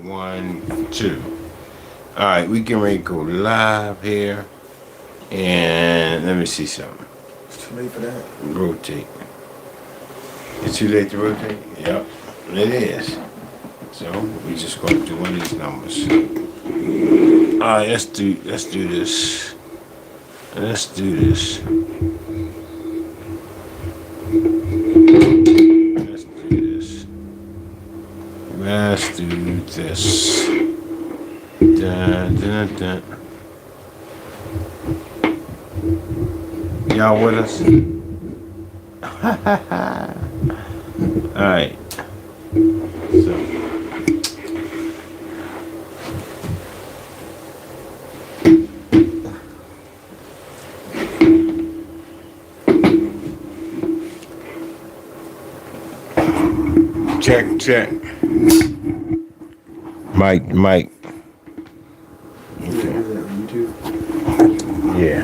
1, 2. All right, we can ready to go live here. And let me see something. It's too late for that. Rotate. It's too late to rotate? Yep, it is. So we just gonna do one of these numbers. All right, let's do this. Let's do this. Let's do this. Let's do this. Dun, dun, dun. Y'all with us? All right. So. Check, check. Mike. Okay. YouTube. Yeah.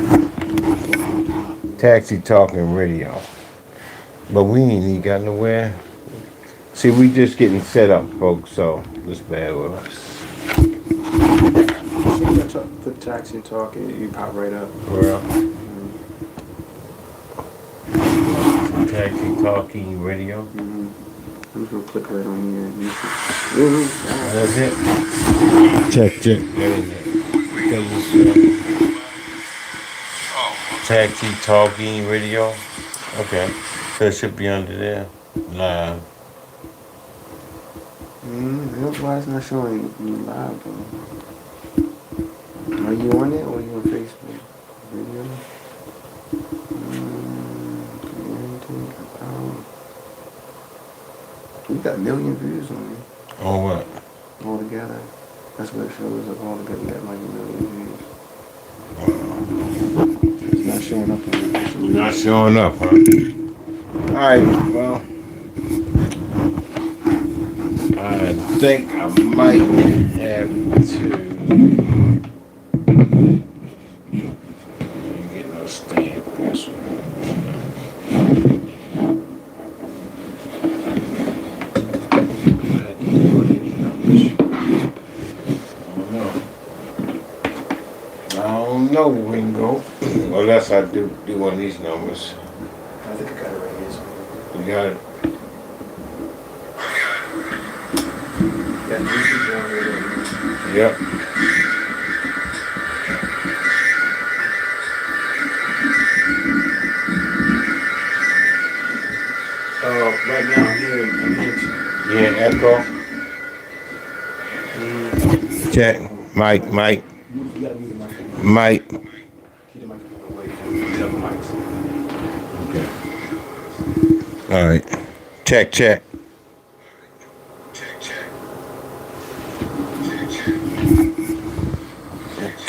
Taxi Talking Radio. But we ain't even got nowhere. See, we just getting set up, folks, so just bear with us. Put taxi talk, you pop right up. Well, Taxi Talking Radio. Mm-hmm. I'm just gonna click right on here. That's it. Check. That is it. Because it's Taxi Talking Radio. Okay. So it should be under there. Live. That's why it's not showing you live though. Are you on it or are you on Facebook? Video? We got 1 million views on it. On what? All together. That's what it shows up all together. We got like 1 million views. It's not showing up on it. Not showing up, huh? Alright, well. I think I might have to get no stamp this one. I don't know, Ringo. Unless I do one of these numbers. I think I got it right here. You got it? Got YouTube down here. Yep. Right now I'm here. You in echo? Check. Mike. You gotta mute the microphone. Mike. Keep the microphone away from the other mics. All right. Check.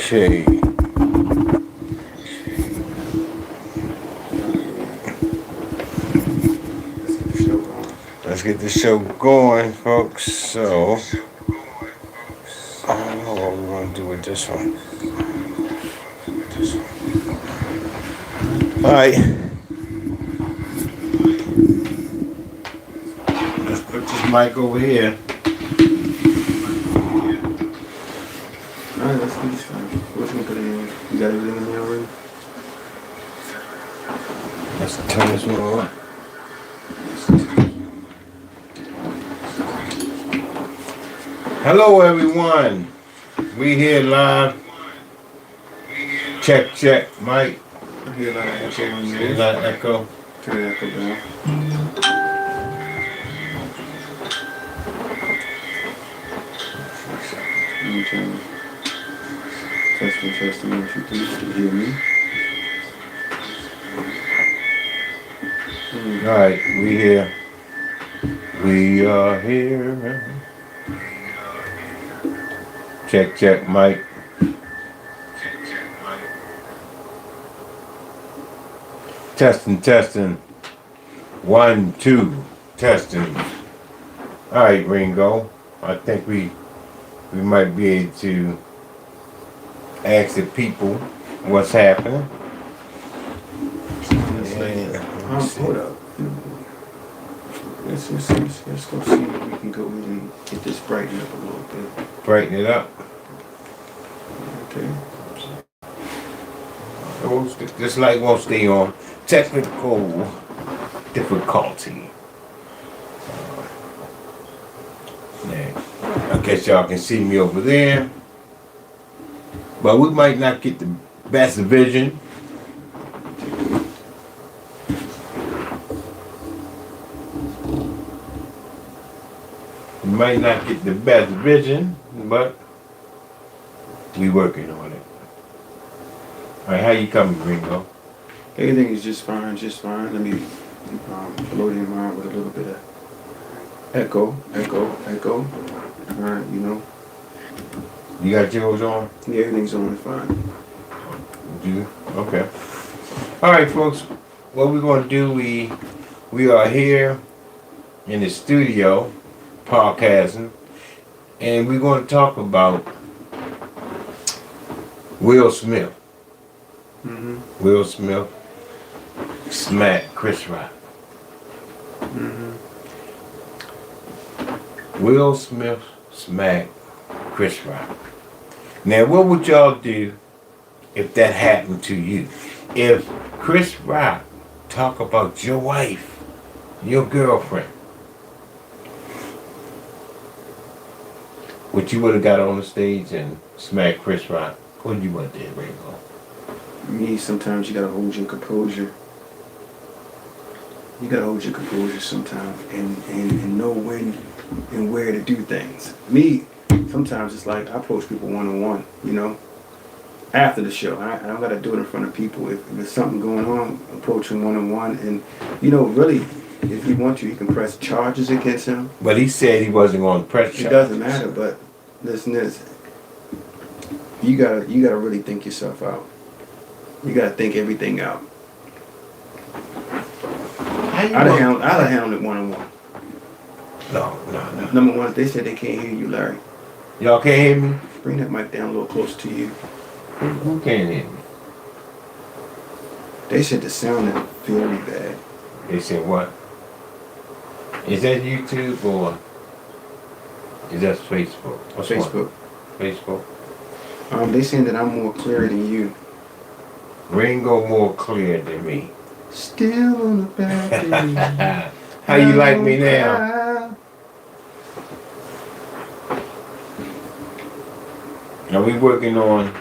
Okay. Let's get the show going, folks. So, I don't know what we're going to do with this one. All right. Let's put this mic over here. Alright, let's do this time. What you put in? You got everything in there already? Let's turn this one on. Hello, everyone. We here live. Check, Mike. I hear a lot of echo on A there. lot of echo. Turn the echo down. Let me turn. Testing. 1, 2, 3. You can hear me? All right, we here. We are here. Check, Mike. Testing. 1, 2, testing. All right, Ringo. I think we might be able to ask the people what's happening. Hold up. Let's go see if we can go ahead and get this brightened up a little bit. Brighten it up. Okay. This light won't stay on. Technical difficulty. Now, I guess y'all can see me over there. But we might not get the best vision. We might not get the best vision, but we working on it. Alright, how you coming, Ringo? Everything is just fine, just fine. Let me blow it in around with a little bit of echo. Alright, you know. You got yours on? Yeah, everything's on fine. Do? Okay. Alright, folks. What we're going to do, we are here in the studio, podcasting, and we're going to talk about Will Smith. Mm-hmm. Will Smith smacked Chris Rock. Mm-hmm. Will Smith smacked Chris Rock. Now, what would y'all do if that happened to you? If Chris Rock talk about your wife, your girlfriend, would you would have got on the stage and smacked Chris Rock? What you would have did, Ringo? Me, sometimes you gotta hold your composure. You gotta hold your composure sometimes and know when and where to do things. Me, sometimes it's like I approach people one-on-one, you know, after the show. I don't gotta do it in front of people. If there's something going on, approach him one-on-one. And, you know, really, if you want to, you can press charges against him. But he said he wasn't going to press charges. It doesn't matter, but listen, you gotta really think yourself out. You gotta think everything out. I'd have handled it one-on-one. No. Number one, they said they can't hear you, Larry. Y'all can't hear me? Bring that mic down a little closer to you. Who can't hear me? They said the sound is very bad. They said what? Is that YouTube or is that Facebook? What's Facebook. Facebook. They saying that I'm more clear than you. Ringo more clear than me. Still on the back. How you like me now? Now we working on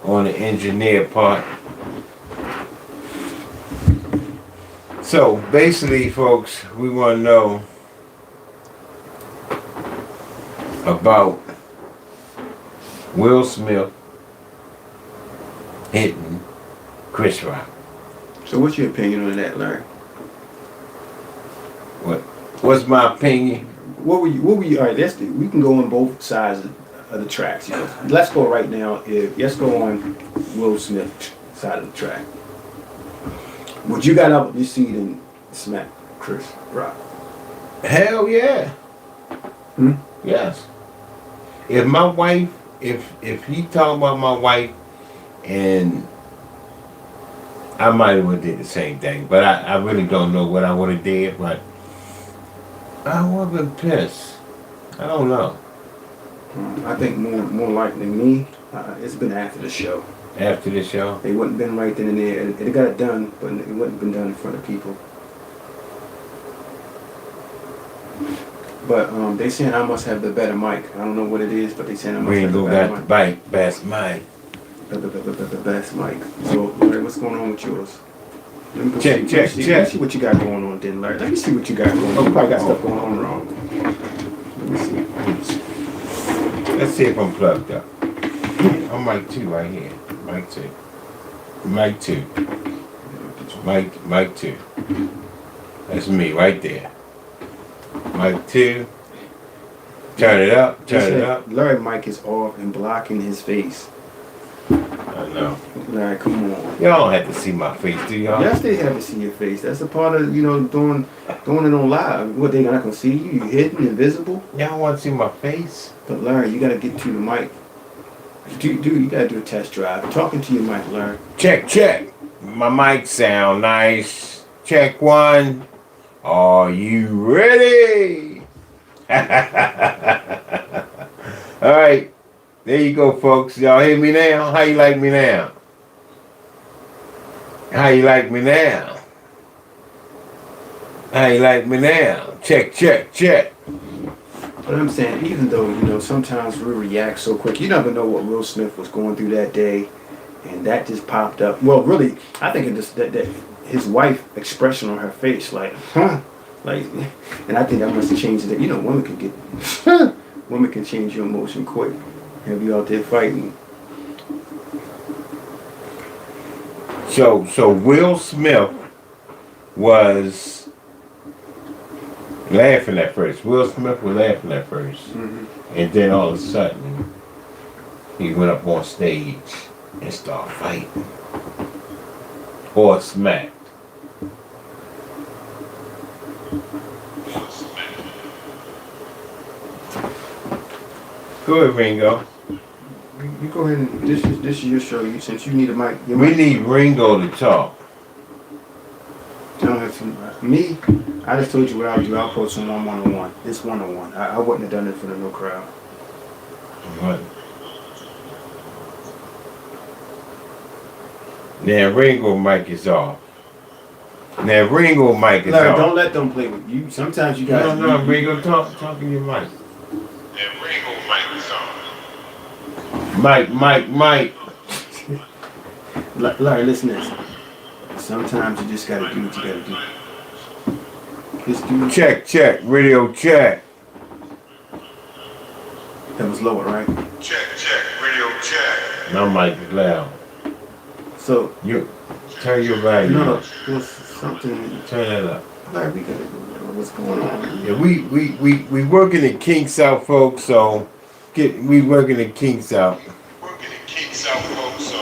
the engineer part. So basically, folks, we want to know about Will Smith hitting Chris Rock. So what's your opinion on that, Larry? What's my opinion? What were you? All right, we can go on both sides of the tracks. You know? Let's go right now. Let's go on Will Smith's side of the track. Would you got up your seat and smack Chris Rock? Hell yeah. Hmm? Yes. If my wife, if he talk about my wife, and I might have did the same thing, but I really don't know what I would have did, but I would have been pissed. I don't know. I think more likely me, it's been after the show. After the show? They wouldn't been right then and there. It got it done, but it wouldn't been done in front of people. But they saying I must have the better mic. I don't know what it is, but they saying I must have the better mic. Best mic. The best mic. So, Larry, what's going on with yours? Let me Check. Let me see what you got going on then, Larry. Let me see what you got going on. You probably got stuff going on wrong. Let me see. Let's see if I'm plugged up. I'm mic 2 right here. Mic 2. Mic 2. Mic 2. That's me right there. Mic 2. Turn it up. Turn it up. Larry mic is off and blocking his face. I know. Larry, come on. Y'all don't have to see my face, do y'all? Yes, they have to see your face. That's a part of, doing it on live. What, they not gonna see you? You hidden, invisible? Y'all want to see my face? But Larry, you gotta get to the mic. Dude, you gotta do a test drive. Talking to your mic, Larry. Check. My mic sound nice. Check 1. Are you ready? All right, there you go, folks. Y'all hear me now? How you like me now? How you like me now? How you like me now? Check, check, check. But I'm saying, even though, you know, sometimes we react so quick, you never know what Will Smith was going through that day, and that just popped up. Well, really, I think it just that his wife expression on her face, like, huh, like, and I think that must have changed it. You know, women can get, women can change your emotion quick, and be out there fighting. So Will Smith was laughing at first. Will Smith was laughing at 1st and then all of a sudden, he went up on stage and started fighting, or smacked. Go ahead, Ringo. You go ahead and this is your show. You since you need a mic. Your We mic. need Ringo to talk. I don't have to. Me, I just told you what I'll do. I'll approach someone one-on-one. It's one-on-one. I wouldn't have done it for the no crowd. Right. Now Ringo mic is off. Now Ringo mic is Larry, off. don't let them play with you. Sometimes you guys. No, Ringo, talk in your mic. And Ringo mic is on. Mike. Larry, listen to this. Sometimes you just gotta do what you gotta do. Just do it. Check, radio check. That was lower, right? Check, radio check. My mic is loud. So, You turn your volume no, up. there's something. Turn that up. Larry, we gotta do what's going on. Yeah, we working the kinks out, folks. So we working the kinks out. Working the kinks out, folks, so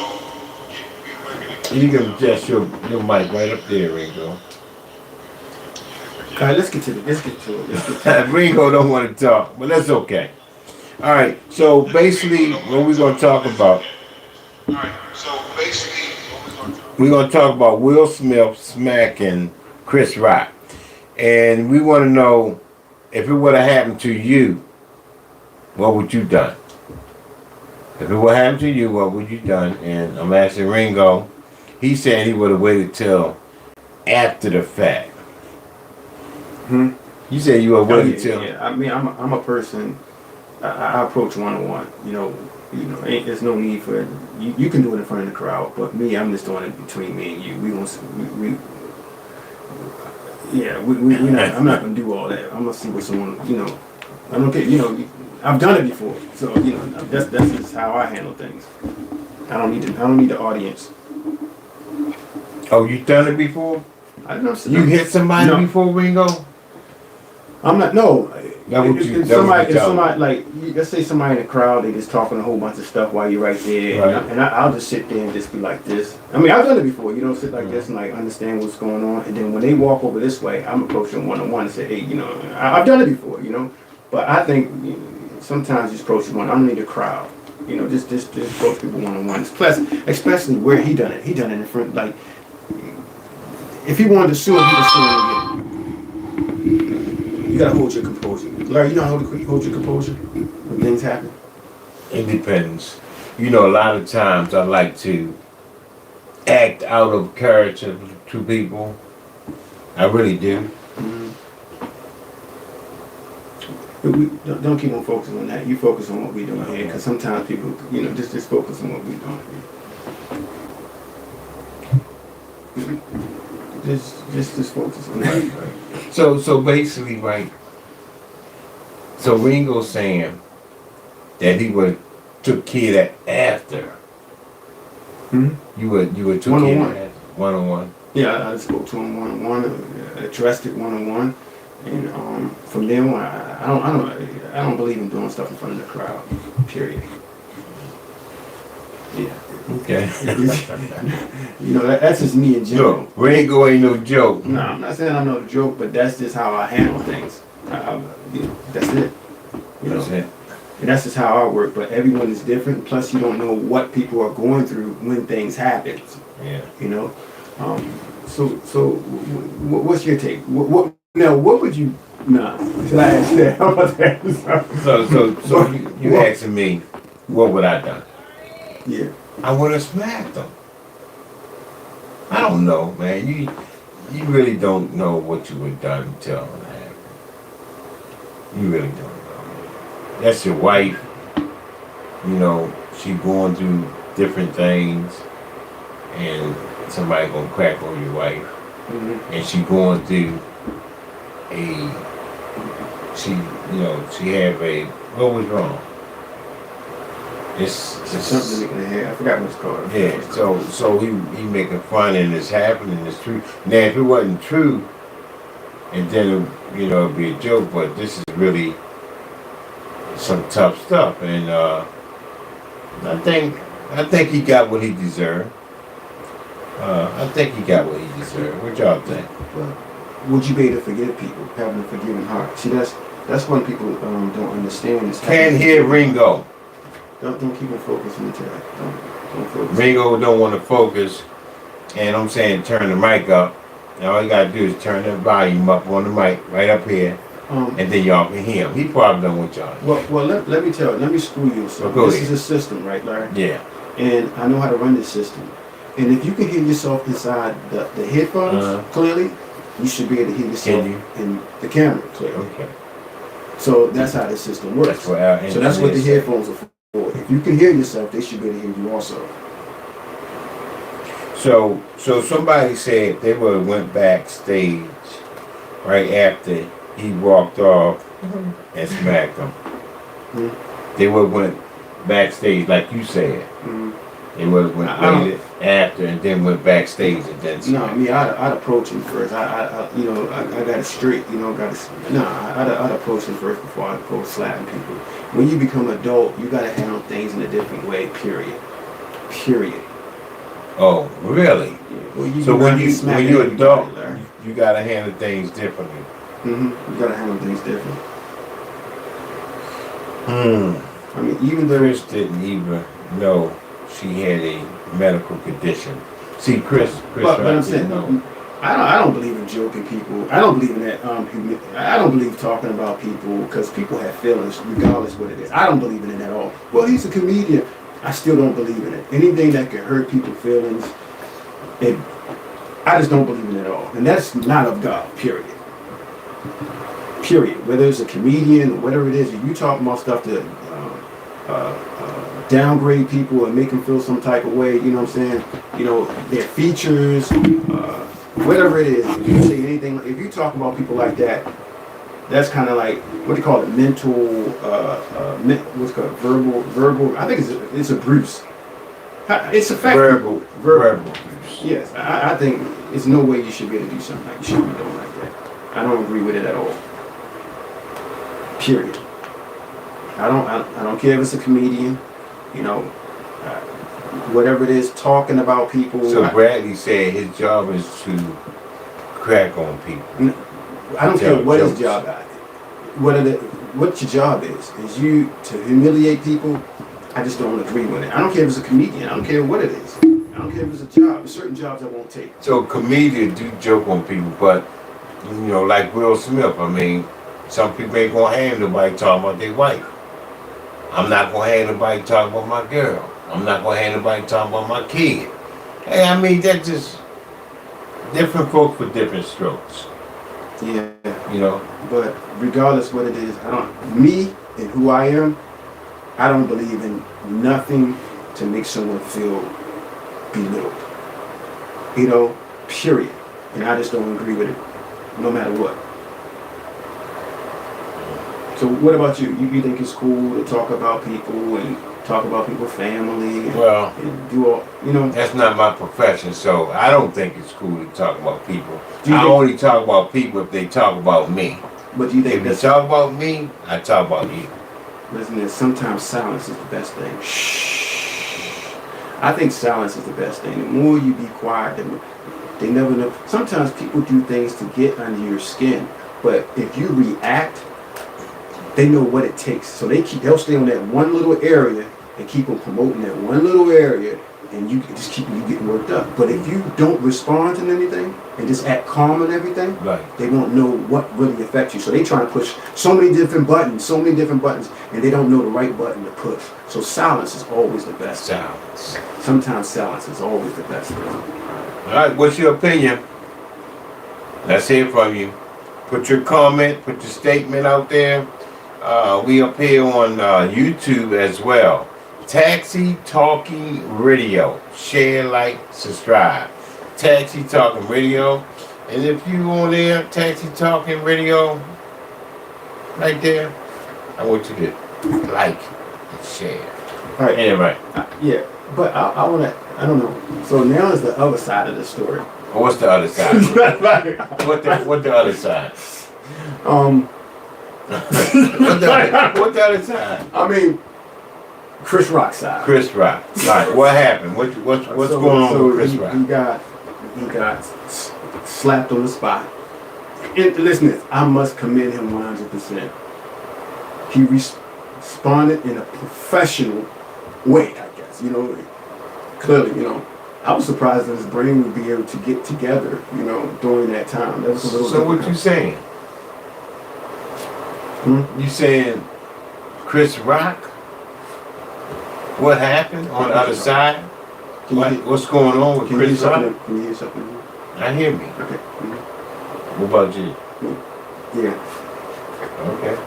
we working the You can adjust your mic right up there, Ringo. Alright, let's get to it. Let's get to it. Ringo don't want to talk, but that's okay. All right. So basically, what we're gonna talk about, Alright, so basically, what we're gonna talk about Will Smith smacking Chris Rock, and we want to know if it would have happened to you, what would you done? If it would have happened to you, what would you done? And I'm asking Ringo. He said he would have waited till after the fact. Hmm? You said you would have waited till. Yeah. I mean, I'm a person. I approach one-on-one. You know, there's no need for you can do it in front of the crowd, but me, I'm just doing it between me and you. We not. I'm not gonna do all that. I'm gonna see what someone. I'm okay. I've done it before, so that's just how I handle things. I don't need the audience. Oh, you done it before? I don't know. You hit somebody No. before, Ringo? I'm not. No. That what you- If that what you tell somebody like, let's say somebody in the crowd, they just talking a whole bunch of stuff while you're right there, Right. and I'll just sit there and just be like this. I mean, I've done it before. Sit like this and like understand what's going on, and then when they walk over this way, I'm approaching one-on-one and say, hey, I've done it before, But I think sometimes just approach one. I don't need a crowd. Just approach people one-on-one. Plus, especially where he done it. He done it in front, like, if he wanted to sue him, he would sue him again. You gotta hold your composure. Larry, you know how to hold your composure when things happen? It depends. A lot of times I like to act out of character to people. I really do. But don't keep on focusing on that. You focus on what we're doing here, because sometimes people, just focus on what we're doing here. Just focus on that. So basically, right. So Ringo's saying that he would took care of that after. Hmm? You would took One-on-one. care of that one-on-one. Yeah, I spoke to him one-on-one, addressed it one-on-one, and from then on, I don't believe in doing stuff in front of the crowd. Period. Yeah. Okay. That's just me in general. Look, Ringo ain't no joke. No, I'm not saying I'm no joke, but that's just how I handle things. That's it. That's it. And that's just how I work. But everyone is different. Plus, you don't know what people are going through when things happen. Yeah. So what's your take? What Now, what would you? Nah, should I ask that? How about that? So you asking me, what would I done? Yeah. I would have smacked them. I don't know, man. You really don't know what you would have done until it happened. You really don't know. That's your wife. You know, she going through different things, and somebody gonna crack on your wife, Mm-hmm. and she going through she have a, what was wrong? It's Something in the head. I forgot what it's called. yeah. So he making fun and it's happening. It's true. Now if it wasn't true, and then it'd be a joke. But this is really some tough stuff, and I think he got what he deserved. I think he got what he deserved. What y'all think? Well, would you be able to forgive people, having a forgiving heart? See, that's one people don't understand. Is Can't hear Ringo. Don't keep it focused on the chat. Don't focus. Ringo don't want to focus, and I'm saying turn the mic up. And all you gotta do is turn the volume up on the mic right up here, and then y'all can hear him. He probably don't want y'all. Well, let me tell you. Let me screw you. So Go this ahead. is a system, right, Larry? Yeah. And I know how to run this system. And if you can hear yourself inside the headphones clearly, you should be able to hear yourself Can you? in the camera clearly. Okay. So that's how this system works. That's what our So that's what the engineers say. headphones are for. If you can hear yourself, they should be able to hear you also. So somebody said they would have went backstage right after he walked off and smacked him. Mhm. They would have went backstage like you said. Mhm. They would have went I don't- waited after and then went backstage and then No, smacked. I mean, I'd approach him first. I got it straight. I'd approach him first before I go slapping people. When you become adult, you got to handle things in a different way. Period. Period. Oh, really? Yeah. Well, So gotta when be you smacking when you're everybody, adult, Larry. you gotta handle things differently. You gotta handle things different. I mean, even though Chris didn't even know she had a medical condition. See, Chris but Wright I'm didn't saying, know. I don't believe in joking people. I don't believe in that. I don't believe talking about people because people have feelings, regardless what it is. I don't believe in it at all. Well, he's a comedian. I still don't believe in it. Anything that can hurt people's feelings, I just don't believe in it at all. And that's not of God. Period. Period. Whether it's a comedian or whatever it is, if you talk about stuff to downgrade people and make them feel some type of way, you know what I'm saying? You know, their features, whatever it is, if you say anything, if you talk about people like that, that's kind of like, what do you call it, mental, what's it called, verbal, I think it's abuse. It's effective. Verbal. Yes, I think there's no way you should be able to do something like you shouldn't be doing like that. I don't agree with it at all. Period. I don't care if it's a comedian, whatever it is, talking about people. So Bradley said his job is to crack on people. I don't care what his jokes. job is. What your job is you to humiliate people? I just don't agree with it. I don't care if it's a comedian. I don't care what it is. I don't care if it's a job. There's certain jobs I won't take. So comedians do joke on people, but like Will Smith, I mean, some people ain't gonna have nobody talking about their wife. I'm not gonna have nobody talking about my girl. I'm not gonna have nobody talking about my kid. Hey, I mean, that's just different folks for different strokes. Yeah. You know? But regardless what it is, me and who I am, I don't believe in nothing to make someone feel belittled. Period. And I just don't agree with it, no matter what. So what about you? You think it's cool to talk about people and talk about people's family and, Well, and do all, that's not my profession, so I don't think it's cool to talk about people. Do you I think- only talk about people if they talk about me. but do you think If you that's, talk about me, I talk about you. listen, sometimes silence is the best thing. Shh. I think silence is the best thing. The more you be quiet, they never know. Sometimes people do things to get under your skin, but if you react, they know what it takes. So they'll stay on that one little area and keep on promoting that one little area and you just keep you getting worked up. But if you don't respond to anything and just act calm and everything, Right. they won't know what really affects you. So they trying to push so many different buttons, and they don't know the right button to push. So silence is always the best. Silence. Sometimes silence is always the best. All right, what's your opinion? Let's hear from you. Put your comment, put your statement out there. We up here on YouTube as well. Taxi Talking Radio. Share, like, subscribe. Taxi Talking Radio. And if you on there, Taxi Talking Radio, right there, I want you to like and share. All right. Anyway, Yeah, but I want to. I don't know. So now is the other side of the story. what's the other side? What the other side? What the other side? I mean, Chris Rock's side. Chris Rock. Right. What happened? What's going on with Chris Rock? He got slapped on the spot. And listen, I must commend him 100%. He responded in a professional way, I guess. You know, clearly, you know, I was surprised that his brain would be able to get together, you know, during that time. That was a little So what difficult. you saying? You saying Chris Rock? What happened on the other side? Can you hear- What's going on with Can you hear Chris Rock? something? Can you hear something? I hear me. Okay. What about you? Yeah. Okay.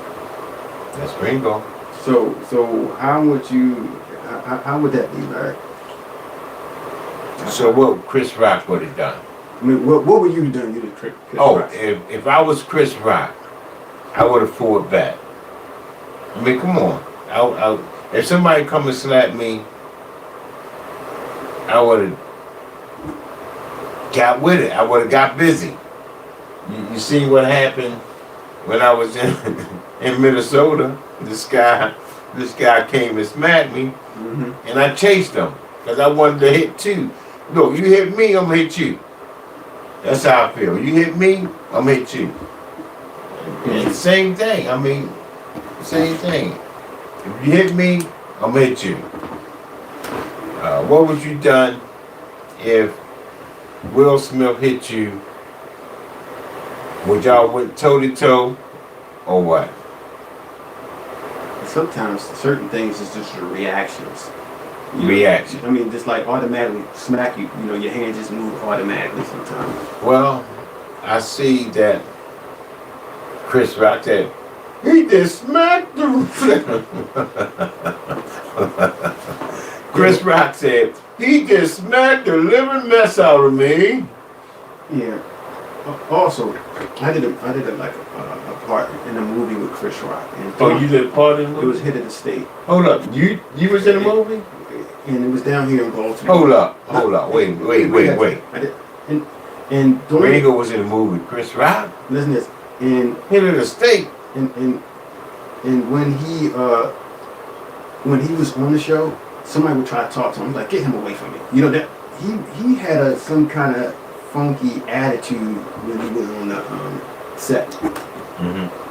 That's Ringo. So how would you? How would that be, Larry? So what Chris Rock would have done? I mean, what were you doing? You did Chris Oh, Rock. if I was Chris Rock, I would have fought back. I mean, come on. If somebody come and slap me, I would have got with it. I would have got busy. You see what happened when I was in Minnesota? This guy came and smacked me, and I chased him because I wanted to hit too. Look, you hit me, I'm gonna hit you. That's how I feel. You hit me, I'm gonna hit you. And same thing. I mean, same thing. If you hit me, I'm gonna hit you. What would you done if Will Smith hit you? Would y'all went toe to toe, or what? Sometimes certain things is just your reactions. You know, Reaction. I mean, just like automatically smack you. You know, your hand just move automatically sometimes. Well, I see that Chris Rock said, he just smacked the Chris Rock said, he just smacked the living mess out of me. Yeah. Also, I did a part in a movie with Chris Rock. And Oh, you did part in the It was movie? Hit of the State, Hold up, you was in the movie? and it was down here in Baltimore. Hold up, wait. I did, and during Ringo was in the movie with Chris Rock? listen to this, and Hit of the State. and when he was on the show, somebody would try to talk to him. Like, get him away from me. You know that he had some kind of funky attitude when he was on the set.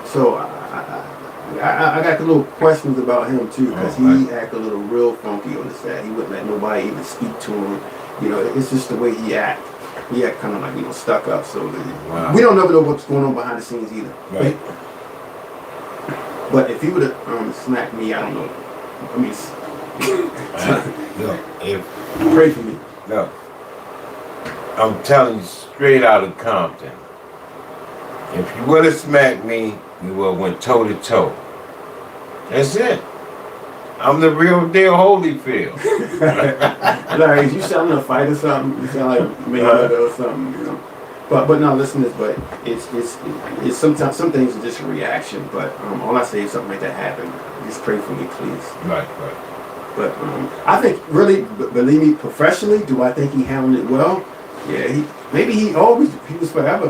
So I got the little questions about him too, because he acted a little real funky on the set. He wouldn't let nobody even speak to him. You know, it's just the way he act. He act kind of like, you know, stuck up. So Wow. we don't never know what's going on behind the scenes either. Right. But if he would have smacked me, I don't know. I mean, Look, pray for me. no. I'm telling you straight out of Compton. If you would have smacked me, we would have went toe to toe. That's it. I'm the real deal Holyfield. Larry, is you selling a fight or something? You sound like Mayweather or something, you know. But no, listen to this. But it's sometimes some things are just a reaction. But all I say is something like that happened. Just pray for me, please. Right. But I think really, believe me, professionally, do I think he handled it well? Yeah, he was forever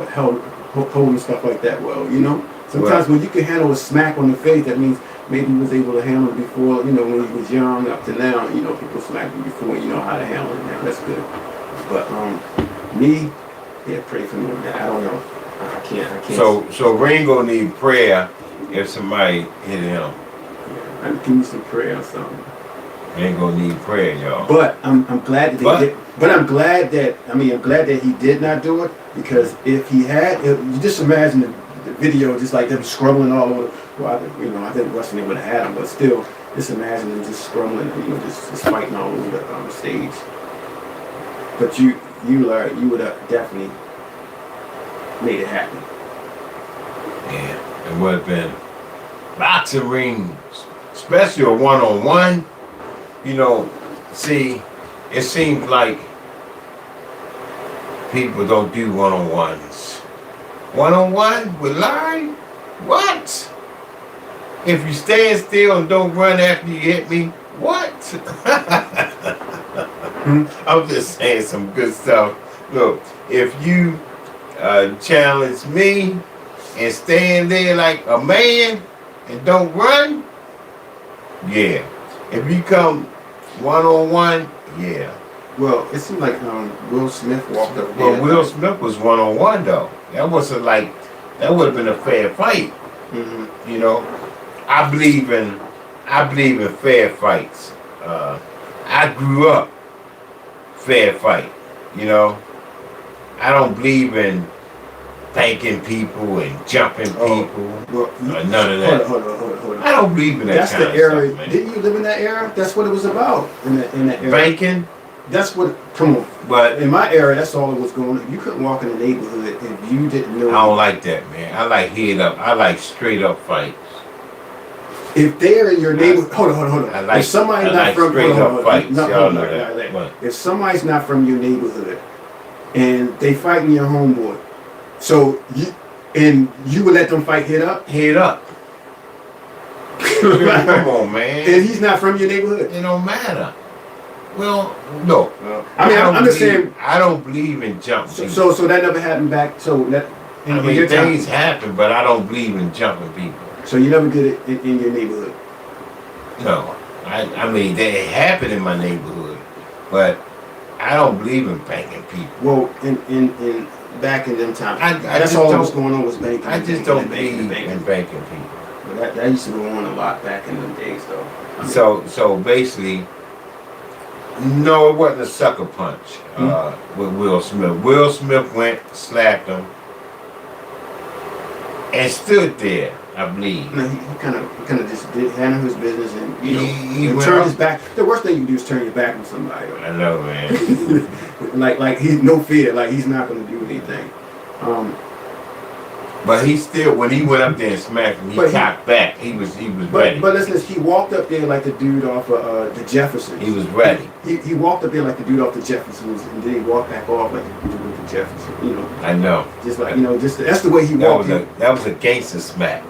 holding stuff like that well, you know. Sometimes when you can handle a smack on the face, that means maybe he was able to handle it before, you know, when he was young up to now, you know, people smacked him before, you know how to handle it now. That's good. But me, yeah, pray for me. I don't know. I can't. So Ringo need prayer if somebody hit him. I give me some prayer or something. We ain't gonna need prayer, y'all. But I'm glad that they But- did. But I'm glad that I'm glad that he did not do it, because if he had, you just imagine the video just like them scrubbling all over. Well, I think Wrestling would have had him, but still, just imagine them just scrubbling, just fighting all over the stage. But you would have definitely made it happen. Yeah, it would have been boxing rings, especially a one-on-one. See, it seems like people don't do one-on-ones. One-on-one with Larry? What? If you stand still and don't run after you hit me, what? I'm just saying some good stuff. Look, if you challenge me and stand there like a man and don't run, yeah. If you come one-on-one, yeah. Well, it seemed like Will Smith walked up there. Well, Will Smith was one-on-one though. That wasn't like, that would have been a fair fight. Mhm. I believe in fair fights. I grew up fair fight. I don't believe in thanking people and jumping Oh, people. Well, None of that. Hold on. I don't believe in that That's kind the of era. stuff, man. Didn't you live in that era? That's what it was about in that era. Banking, That's what. Come on. but In my era, that's all that was going on. You couldn't walk in the neighborhood if you didn't know. I don't like that, man. I like head up. I like straight up fights. If they're in your neighborhood, hold on. I like- If somebody's I not like from, straight hold up on, fights. no, Y'all hold know on, that. like, What? if somebody's not from your neighborhood and they fighting your homeboy, so you would let them fight head up, Head up. Come on, man. and he's not from your neighborhood. It don't matter. Well, no. I'm just saying. I don't believe in jumping. So that never happened back. So that in I mean, your time. things happen, but I don't believe in jumping people. So you never did it in your neighborhood. No. I mean, they happen in my neighborhood, but I don't believe in banking people. Well, in back in them times, I that's just all that was don't- going on was banking. I just don't believe in banking people. But that used to go on a lot back in them days, though. I mean, So basically, no, it wasn't a sucker punch with Will Smith. Will Smith went, slapped him, and stood there, I believe. he kind of just did handle his business and He and went turned up- his back. The worst thing you do is turn your back on somebody. I know, man. like he's no fear. Like he's not going to do anything. But he still, when he went up there and smacked him, he But he- cocked back. He was ready. But listen, he walked up there like the dude off of the Jeffersons. He was ready. He walked up there like the dude off the Jeffersons, and then he walked back off like the dude with the Jeffersons. I know. Just like just that's the way he That walked. was a gangster smack.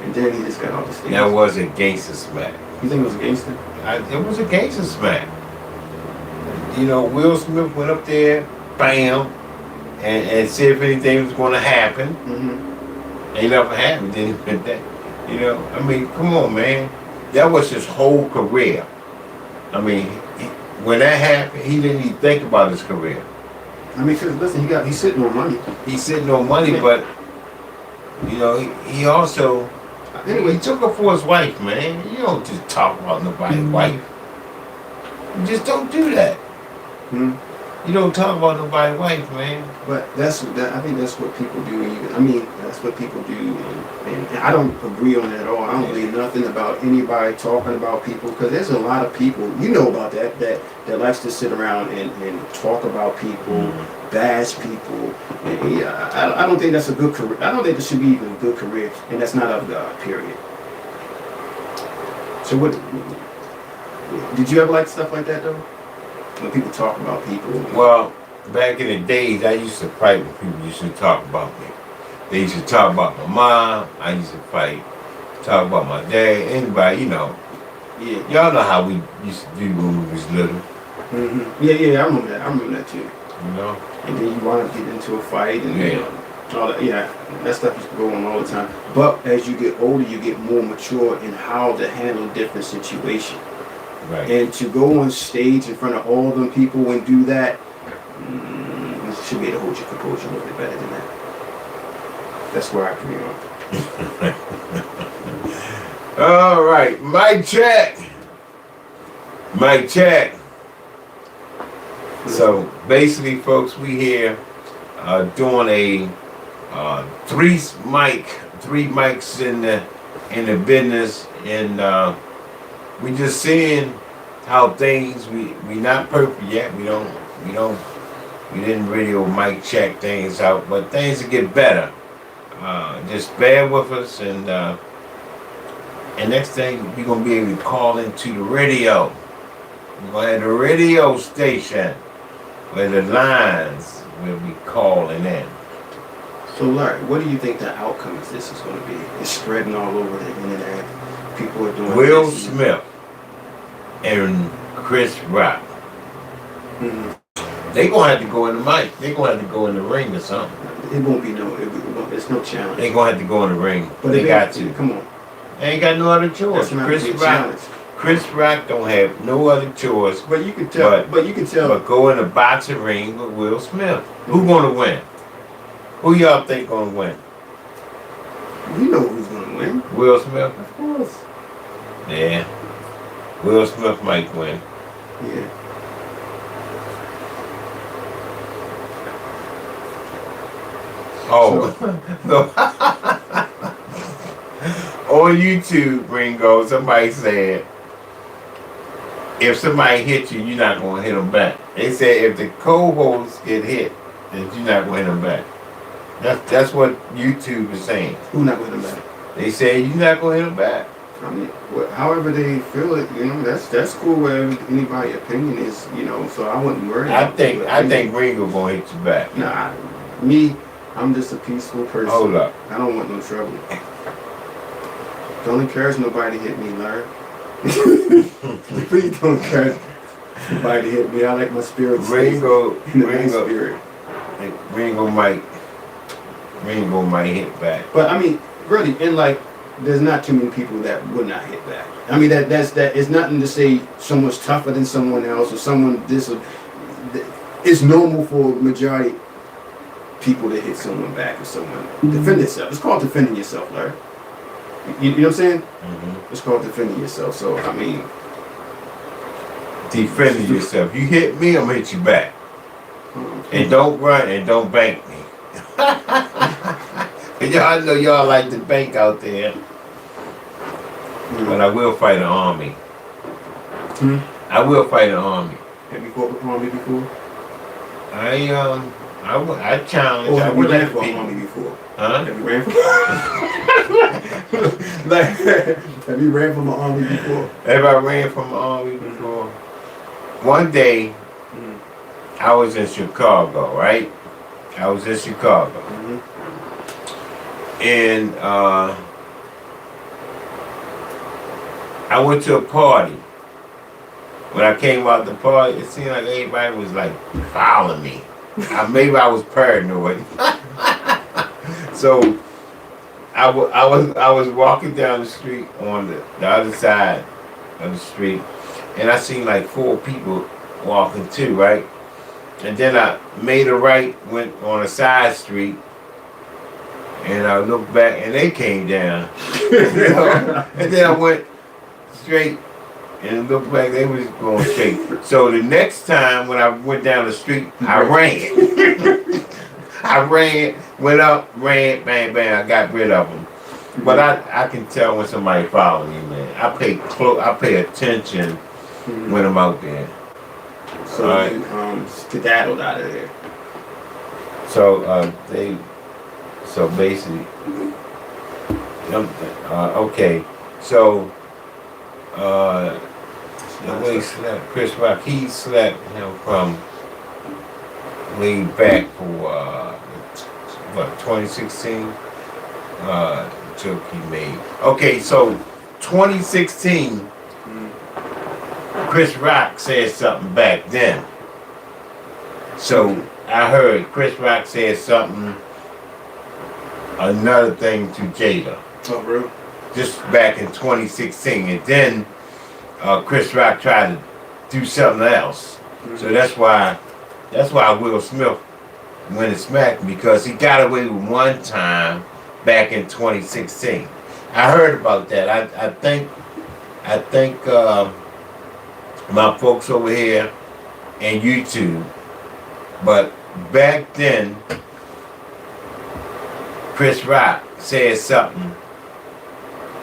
And then he just got off the stage. That was a gangster smack. You think it was a gangster? It was a gangster smack. Will Smith went up there, bam, and see if anything was going to happen. Mm-hmm. Ain't nothing happened. Then he went that. I mean, come on, man. That was his whole career. I mean, when that happened, he didn't even think about his career. I mean, because listen, he's sitting on money. He's sitting on money, but he also. Anyway, He took her for his wife, man. You don't just talk about nobody's wife. You just don't do that. hmm You don't talk about nobody's wife, man. but I think that's what people do. That's what people do, and I don't agree on that at all. I don't believe nothing about anybody talking about people, because there's a lot of people, about that likes to sit around and talk about people, bash people. And, I don't think that's a good career. I don't think this should be even a good career, and that's not of God. Period. So what? Did you ever like stuff like that though? When people talk about people. Well, back in the days, I used to fight when people used to talk about me. They used to talk about my mom. I used to fight, talk about my dad. Anybody, Yeah. Y'all know how we used to do when we was little. Mm-hmm. Yeah, I remember that. I remember that too. And then you want to get into a fight and all that. Yeah, that stuff is going on all the time. But as you get older, you get more mature in how to handle different situations. Right. And to go on stage in front of all them people and do that, you should be able to hold your composure a little bit better than that. That's where I agree on. All right, mic check. Mic check. So basically, folks, we here doing a three mics in the business, and we just seeing how things. We not perfect yet. We didn't really mic check things out, but things will get better. Just bear with us, and next thing we're gonna be able to call into the radio. We're gonna have the radio station where the lines will be calling in. So, Larry, what do you think the outcome of this is going to be? It's spreading all over the internet. People are doing Will this. Smith and Chris Rock. Mhm. They gonna have to go in the mic. They gonna have to go in the ring or something. It won't be no. It's no challenge. They gonna have to go in the ring. But They if got to. Come on. They ain't got no other choice. That's not a challenge. Chris Rock don't have no other choice But you can tell. But you can tell. but go in a boxing ring with Will Smith. Who gonna win? Who y'all think gonna win? We know who's going to win. Will Smith? Of course. Yeah. Will Smith might win. Yeah. Oh, no. On YouTube, Ringo, somebody said, if somebody hits you, you're not going to hit them back. They said if the co-hosts get hit, then you're not going to hit them back. That's what YouTube is saying. Who's not going to matter? They say you're not going to hit them back. I mean, however they feel it, that's cool. Whatever anybody's opinion is, So I wouldn't worry. I think Ringo going to hit you back. Nah, I'm just a peaceful person. Hold up. I don't want no trouble. Don't encourage nobody to hit me, Larry. Please don't encourage nobody to hit me. I like my spirit. Ringo Spirit. Ringo might hit back. But I mean, really, there's not too many people that would not hit back. I mean, that's it's nothing to say someone's tougher than someone else or someone this. It's normal for majority people to hit someone back or someone defend themselves. It's called defending yourself, Larry. You know what I'm saying? Mm-hmm. It's called defending yourself. So I mean, Defending yourself. You hit me, I'm gonna hit you back. And don't run and don't bank me. Y'all know y'all like to bank out there. But I will fight an army. I will fight an army. Have you fought with Army before? I challenge. Or I have would you ran let for people. Army before? Huh? Have you ran for? Have you ran from an Army before? Have I ran from an army before? One day, I was in Chicago, right? I was in Chicago. And I went to a party. When I came out the party, it seemed like everybody was like following me. Maybe I was paranoid. So I was walking down the street on the other side of the street, and I seen like 4 people walking too, right? And then I made a right, went on a side street, and I looked back, and they came down. And then I went straight, and looked back, they was going straight. So the next time when I went down the street, I ran. I ran, went up, ran, bang, bang, I got rid of them. But I can tell when somebody follow me, man. I pay attention when I'm out there. So you skedaddled out of there. So basically, okay. So the way he slept, Chris Rock, he slept from way back for 2016 joke he made. Okay, so 2016. Chris Rock said something back then. So I heard Chris Rock said something, another thing to Jada. Oh, bro. Just back in 2016. And then Chris Rock tried to do something else. So that's why Will Smith went and smacked him, because he got away with one time back in 2016. I heard about that. I think my folks over here and YouTube. But back then, Chris Rock said something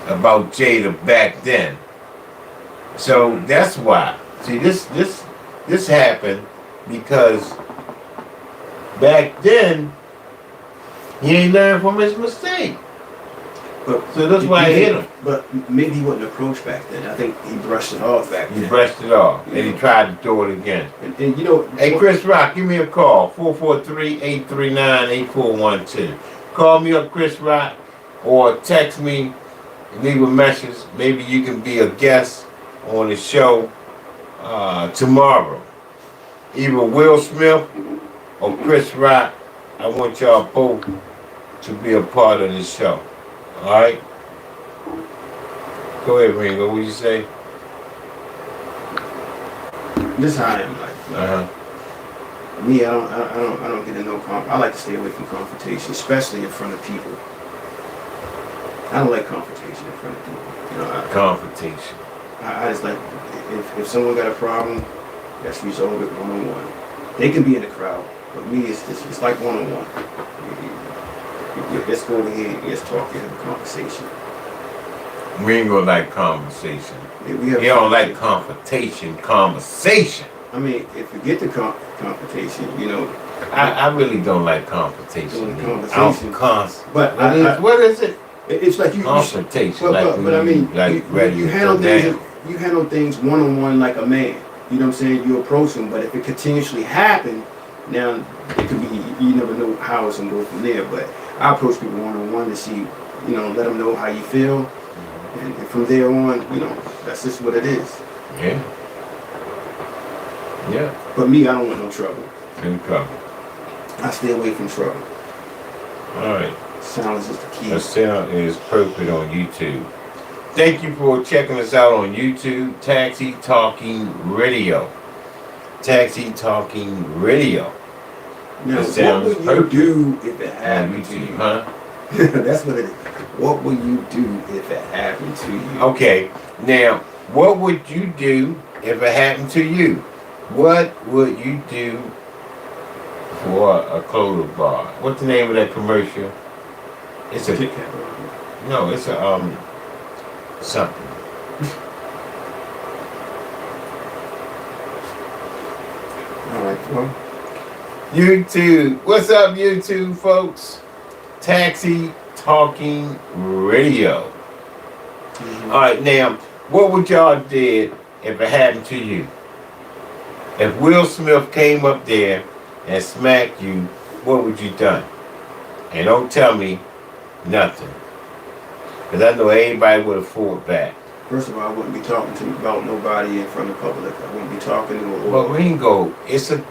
about Jada back then. So that's why. See, this happened because back then he ain't learned from his mistake. But So that's why I hit him. But maybe he wasn't approached back then. I think he brushed it off back He then. brushed it off and he tried to do it again. And you know, Hey, Chris Rock, give me a call, 443-839-8412. Call me up, Chris Rock, or text me, leave a message. Maybe you can be a guest on the show tomorrow. Either Will Smith or Chris Rock. I want y'all both to be a part of the show. All right? Go ahead, Ringo. What you say? this is how I am. Like Uh-huh. me, I don't get in no I like to stay away from confrontation, especially in front of people. I don't like confrontation in front of people. You know, Confrontation. I just like if someone got a problem, let's resolve it one-on-one. They can be in the crowd, but me, it's like one-on-one. Let's go over here, let's talk, and have a conversation. Ringo like conversation. We have He don't like confrontation, conversation. I mean, if you get the confrontation, you know. I really don't like confrontation. Doing conversation. But But what is it? It's like you. Confrontation. But I mean, like ready you to handle go things. down. You handle things one-on-one like a man. You know what I'm saying? You approach them, but if it continuously happen, now it could be. You never know how it's gonna go from there. But I approach people one-on-one to see, you know, let them know how you feel, and from there on, you know, that's just what it is. Yeah. Yeah. But me, I don't want no trouble. In trouble. I stay away from trouble. All right. Silence is the key. The sound is perfect on YouTube. Thank you for checking us out on YouTube. Taxi Talking Radio. Taxi Talking Radio. Now, The what sound is would you perfect do if it on happened to YouTube, you? huh? That's what it is. What would you do if it happened to you? Okay, now, what would you do if it happened to you? What would you do for a clothes bar? What's the name of that commercial? It's a Kit Kat. no, it's a something. All right, well, YouTube, what's up, YouTube folks? Taxi Talking Radio. All right, now, what would y'all did if it happened to you? If Will Smith came up there and smacked you, what would you done? And don't tell me nothing, because I know everybody would have fought back. first of all, I wouldn't be talking about nobody in front of public. I wouldn't be talking to But Ringo, it's a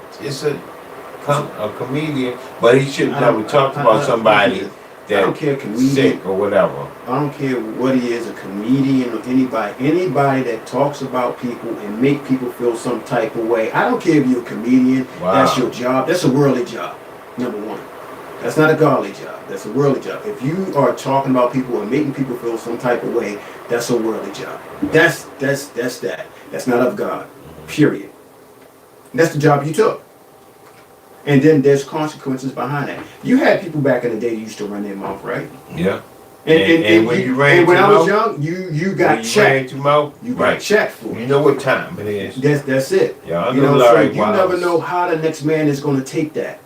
comedian, but he should never talk about somebody I don't care, that's comedian. sick or whatever. I don't care what he is, a comedian or anybody that talks about people and make people feel some type of way. I don't care if you're a comedian, Wow. that's your job. That's a worldly job, number one. That's not a godly job. That's a worldly job. If you are talking about people and making people feel some type of way, that's a worldly job. That's that. That's not of God. Period. That's the job you took. And then there's consequences behind that. You had people back in the day that used to run their mouth, right? Yeah. And when you ran when your I was mouth, young, you when got you checked. ran your mouth, You got right. checked for it. You know what time it is. That's it. Yeah, I You know know, so Larry you Wiles. never know how the next man is going to take that.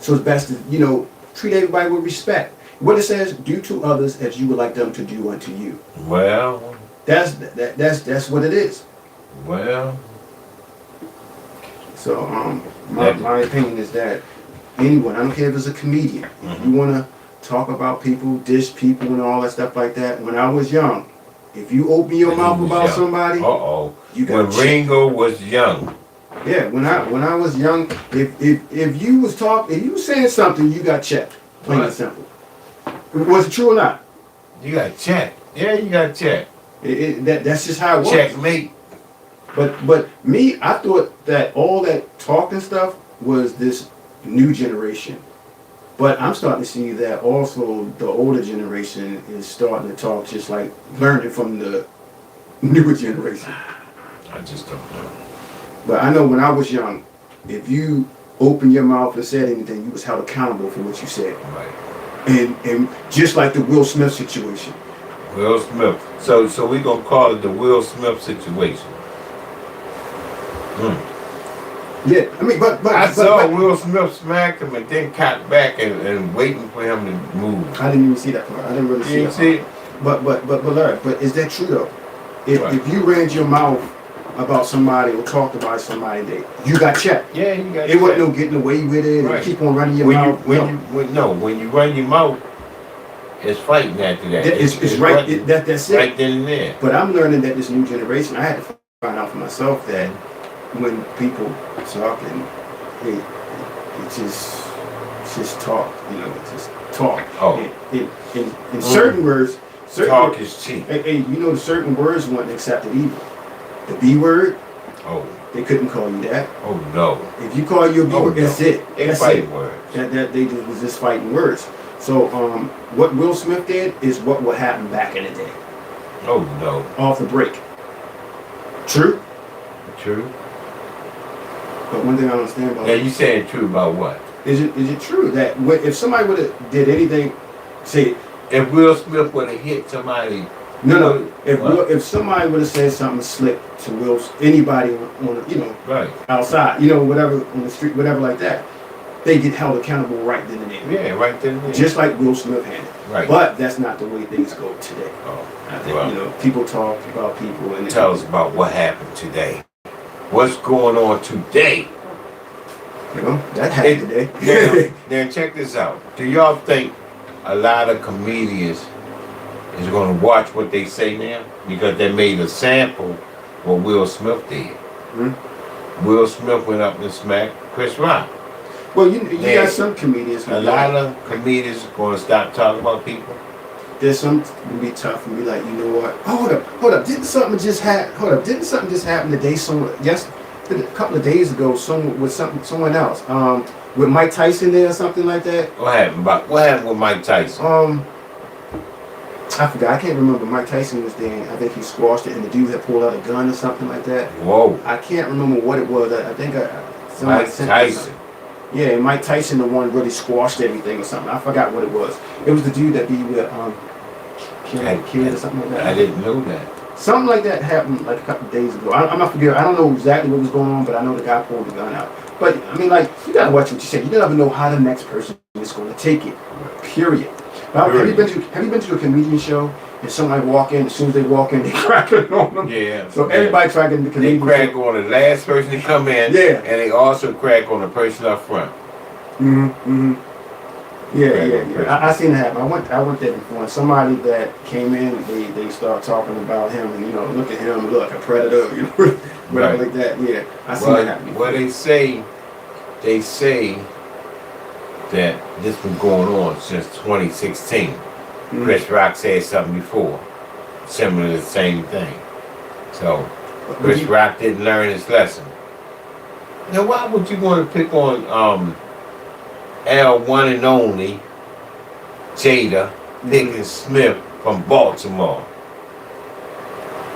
So it's best to, you know, treat everybody with respect. What it says, do to others as you would like them to do unto you. Well, That's what it is. well, So my opinion is that anyone, I don't care if it's a comedian, if you want to talk about people, dish people, and all that stuff like that. When I was young, if you open your when he mouth was about young. somebody, Uh-oh. you When got checked. Ringo was young. Yeah, when I was young, if you was saying something, you got checked. Plain and Right. simple. Was it true or not? You got checked. Yeah, you got checked. That's just how it was. Checkmate. But me, I thought that all that talking stuff was this new generation. But I'm starting to see that also the older generation is starting to talk just like learning from the newer generation. I just don't know. But I know when I was young, if you opened your mouth and said anything, you was held accountable for what you said. Right. And just like the Will Smith situation. Will Smith. So we gonna call it the Will Smith situation. Yeah, I mean, but I saw but Will Smith smack him and then cut back and waiting for him to move. I didn't even see that part. I didn't really You see didn't that see part. it? But Larry, but is that true though? Right. If you ran your mouth about somebody or talked about somebody, that you got checked. Yeah, you got. It wasn't no getting away with it Right. and keep on running your when mouth. when you run your mouth, it's fighting after that. It's right. That's it. Right then and there. But I'm learning that this new generation, I had to find out for myself that when people talk and it's just talk, it's just talk. Oh. In certain words, Talk is cheap. Hey, certain words weren't accepted either. The B word, Oh. they couldn't call you that. Oh no. If you call you a B word, no. that's it. They That's fight it. words. That they was just fighting words. So what Will Smith did is what would happen back in the day. Oh no. Off the break. True? True. But one thing I don't understand about Now you saying true about what? is it true that if somebody would have did anything, say If Will Smith would have hit somebody, no, What? if somebody would have said something slick to anybody on right? outside, whatever on the street, whatever like that, they get held accountable right then and there. Yeah, right then and there. Just like Will Smith had. Right. But that's not the way things go today. Oh, I think well, people talk about people and tell us about what happened today. What's going on today? that happened today. Now check this out. Do y'all think a lot of comedians is going to watch what they say now because they made a sample what Will Smith did? Will Smith went up and smacked Chris Rock. Well, you Yeah. got some comedians who A lot of comedians are going to stop talking about people. there's some will be tough and be like, you know what? Oh, hold up. Didn't something just happen today? A couple of days ago, someone else. With Mike Tyson there or something like that. What happened with Mike Tyson? I forgot. I can't remember. Mike Tyson was there. I think he squashed it, and the dude had pulled out a gun or something like that. Whoa. I can't remember what it was. I think somebody Mike sent me Tyson. something. Yeah, and Mike Tyson, the one really squashed everything or something. I forgot what it was. It was the dude that be with Kid or something like that. I didn't know that. Something like that happened like a couple of days ago. I'm not forgetting. I don't know exactly what was going on, but I know the guy pulled the gun out. But I mean, like, you gotta watch what you say. You never know how the next person is going to take it. Period. Now, have you been to a comedian show and somebody walk in? As soon as they walk in, they crack it on them. Yeah. So everybody try to get in the They comedian crack show. on the last person to come in. Yeah. And they also crack on the person up front. Yeah. I seen it happen. I went there before, and somebody that came in, they start talking about him, and look at him, look a predator, whatever Right. like that. Yeah, I seen it happen. Well, they say that this been going on since 2016. Chris Rock said something before, similar to the same thing. So Chris Rock didn't learn his lesson. Now, why would you want to pick on L1 and only Jada Pinkett Smith from Baltimore?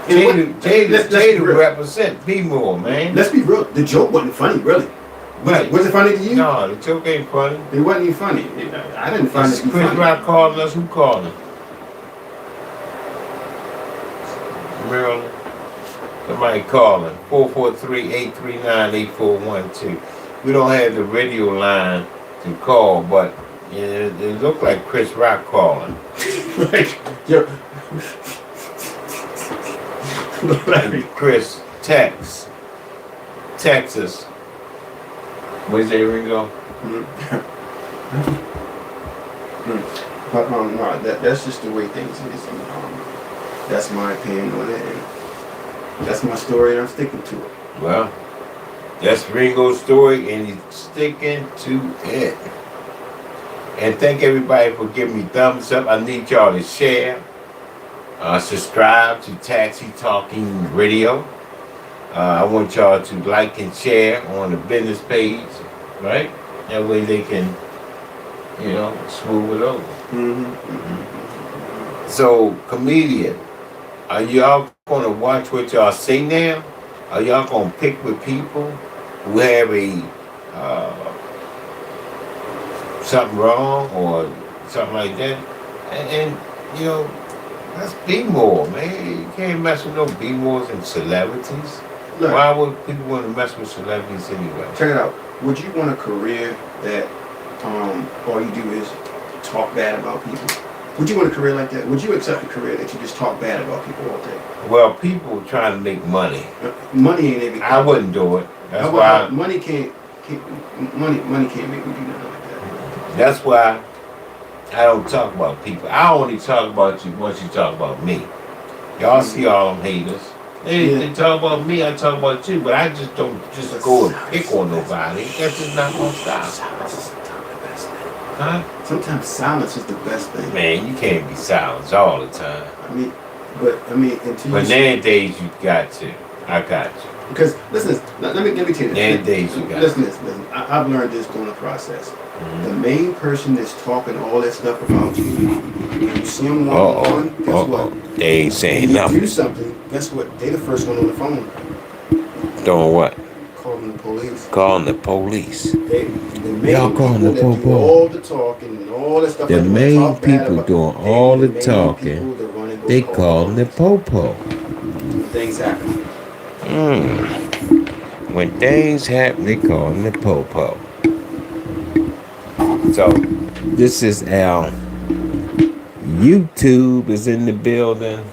Jada represent P-More, man. Let's be real. The joke wasn't funny, really. Was it funny to you? No, the joke ain't funny. It wasn't even funny. I didn't find it to be Chris funny. Rock calling us. Who calling? Maryland. Somebody calling. 443-839-8412. We don't have the radio line to call, but it looked like Chris Rock calling. Yo. And Chris Texas. Where's that Ringo? But no, that's just the way things is. That's my opinion on it, and that's my story, and I'm sticking to it. Well, that's Ringo's story, and he's sticking to it. And thank everybody for giving me thumbs up. I need y'all to share, subscribe to Taxi Talking Radio. I want y'all to like and share on the business page, right? That way they can, smooth it over. So, comedian, are y'all gonna watch what y'all say now? Are y'all gonna pick with people who have a something wrong or something like that? And you know, let's be more, man. You can't mess with no be mores and celebrities. Look, Why would people want to mess with celebrities anyway? check it out. Would you want a career that all you do is talk bad about people? Would you want a career like that? Would you accept a career that you just talk bad about people all day? Well, people trying to make money. Money ain't everything. I wouldn't do it. That's How why. about money can't money can't make me do nothing like that. That's why I don't talk about people. I only talk about you once you talk about me. Y'all see all them haters. They talk about me, I talk about you, but I just don't just go and pick on nobody. That's just not my style. Silence is sometimes the best thing. Huh? Sometimes silence is the best thing. Man, you can't be silent all the time. But until But you nowadays you got to. I got you. because listen, let me tell you this. Nowadays you got Listen. I've learned this during the process. The main person that's talking all that stuff about you, when you see them one-on-one, guess what? They ain't saying When you nothing. do something, guess what? They the first one on the phone Doing what? calling the police. Calling the police. The main Y'all calling people the that do po-po. all the talking and all that stuff. The like that, main talk bad people about- doing they all the main talking, people that run and go They call calling the po-po. things happen. When things happen, they call them the po-po. So, this is our YouTube is in the building.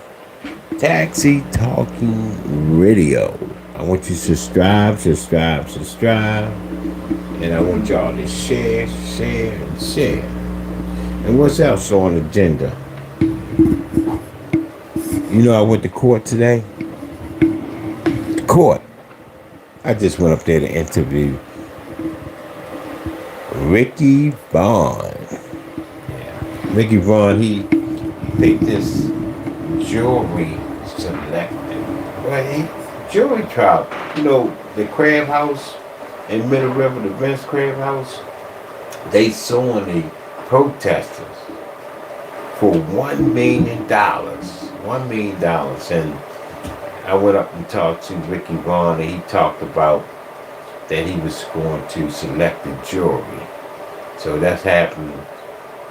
Taxi Talking Radio. I want you to subscribe. And I want y'all to share. And what's else on the agenda? You know, I went to court today. Court. I just went up there to interview Ricky Vaughn. Yeah. Ricky Vaughn, he picked this jewelry selected. Well, jewelry trial. You know, the Crab House in Middle River, the Vince Crab House, they suing the protesters for $1 million. $1 million. And I went up and talked to Ricky Vaughn, and he talked about that he was going to select the jewelry. So that's happened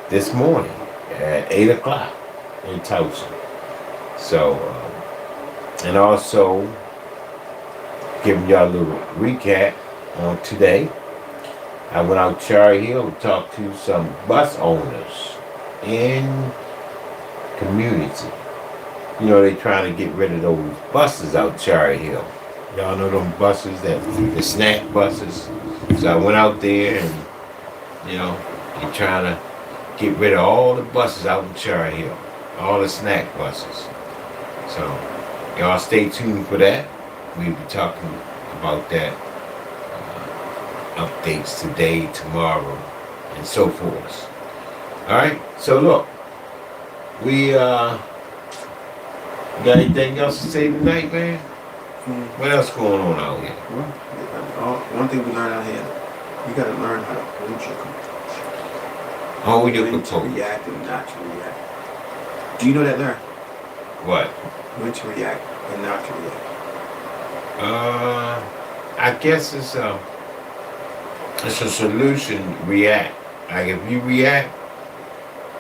this morning at 8 o'clock in Tulsa. So, and also giving y'all a little recap on today. I went out Cherry Hill and talked to some bus owners in community. You know, they trying to get rid of those buses out Cherry Hill. Y'all know them buses, the snack buses. So I went out there and, you know, they trying to get rid of all the buses out in Cherry Hill. All the snack buses. So, y'all stay tuned for that. We'll be talking about that. Updates today, tomorrow, and so forth. Alright, so look. We got anything else to say tonight, man? What else going on out here? Well, one thing we learned out here, you gotta learn how to hold your composure. Hold your When to composure. react and not to react. Do you know that, Larry? What? When to react and not to react. I guess it's a solution. React. Like if you react,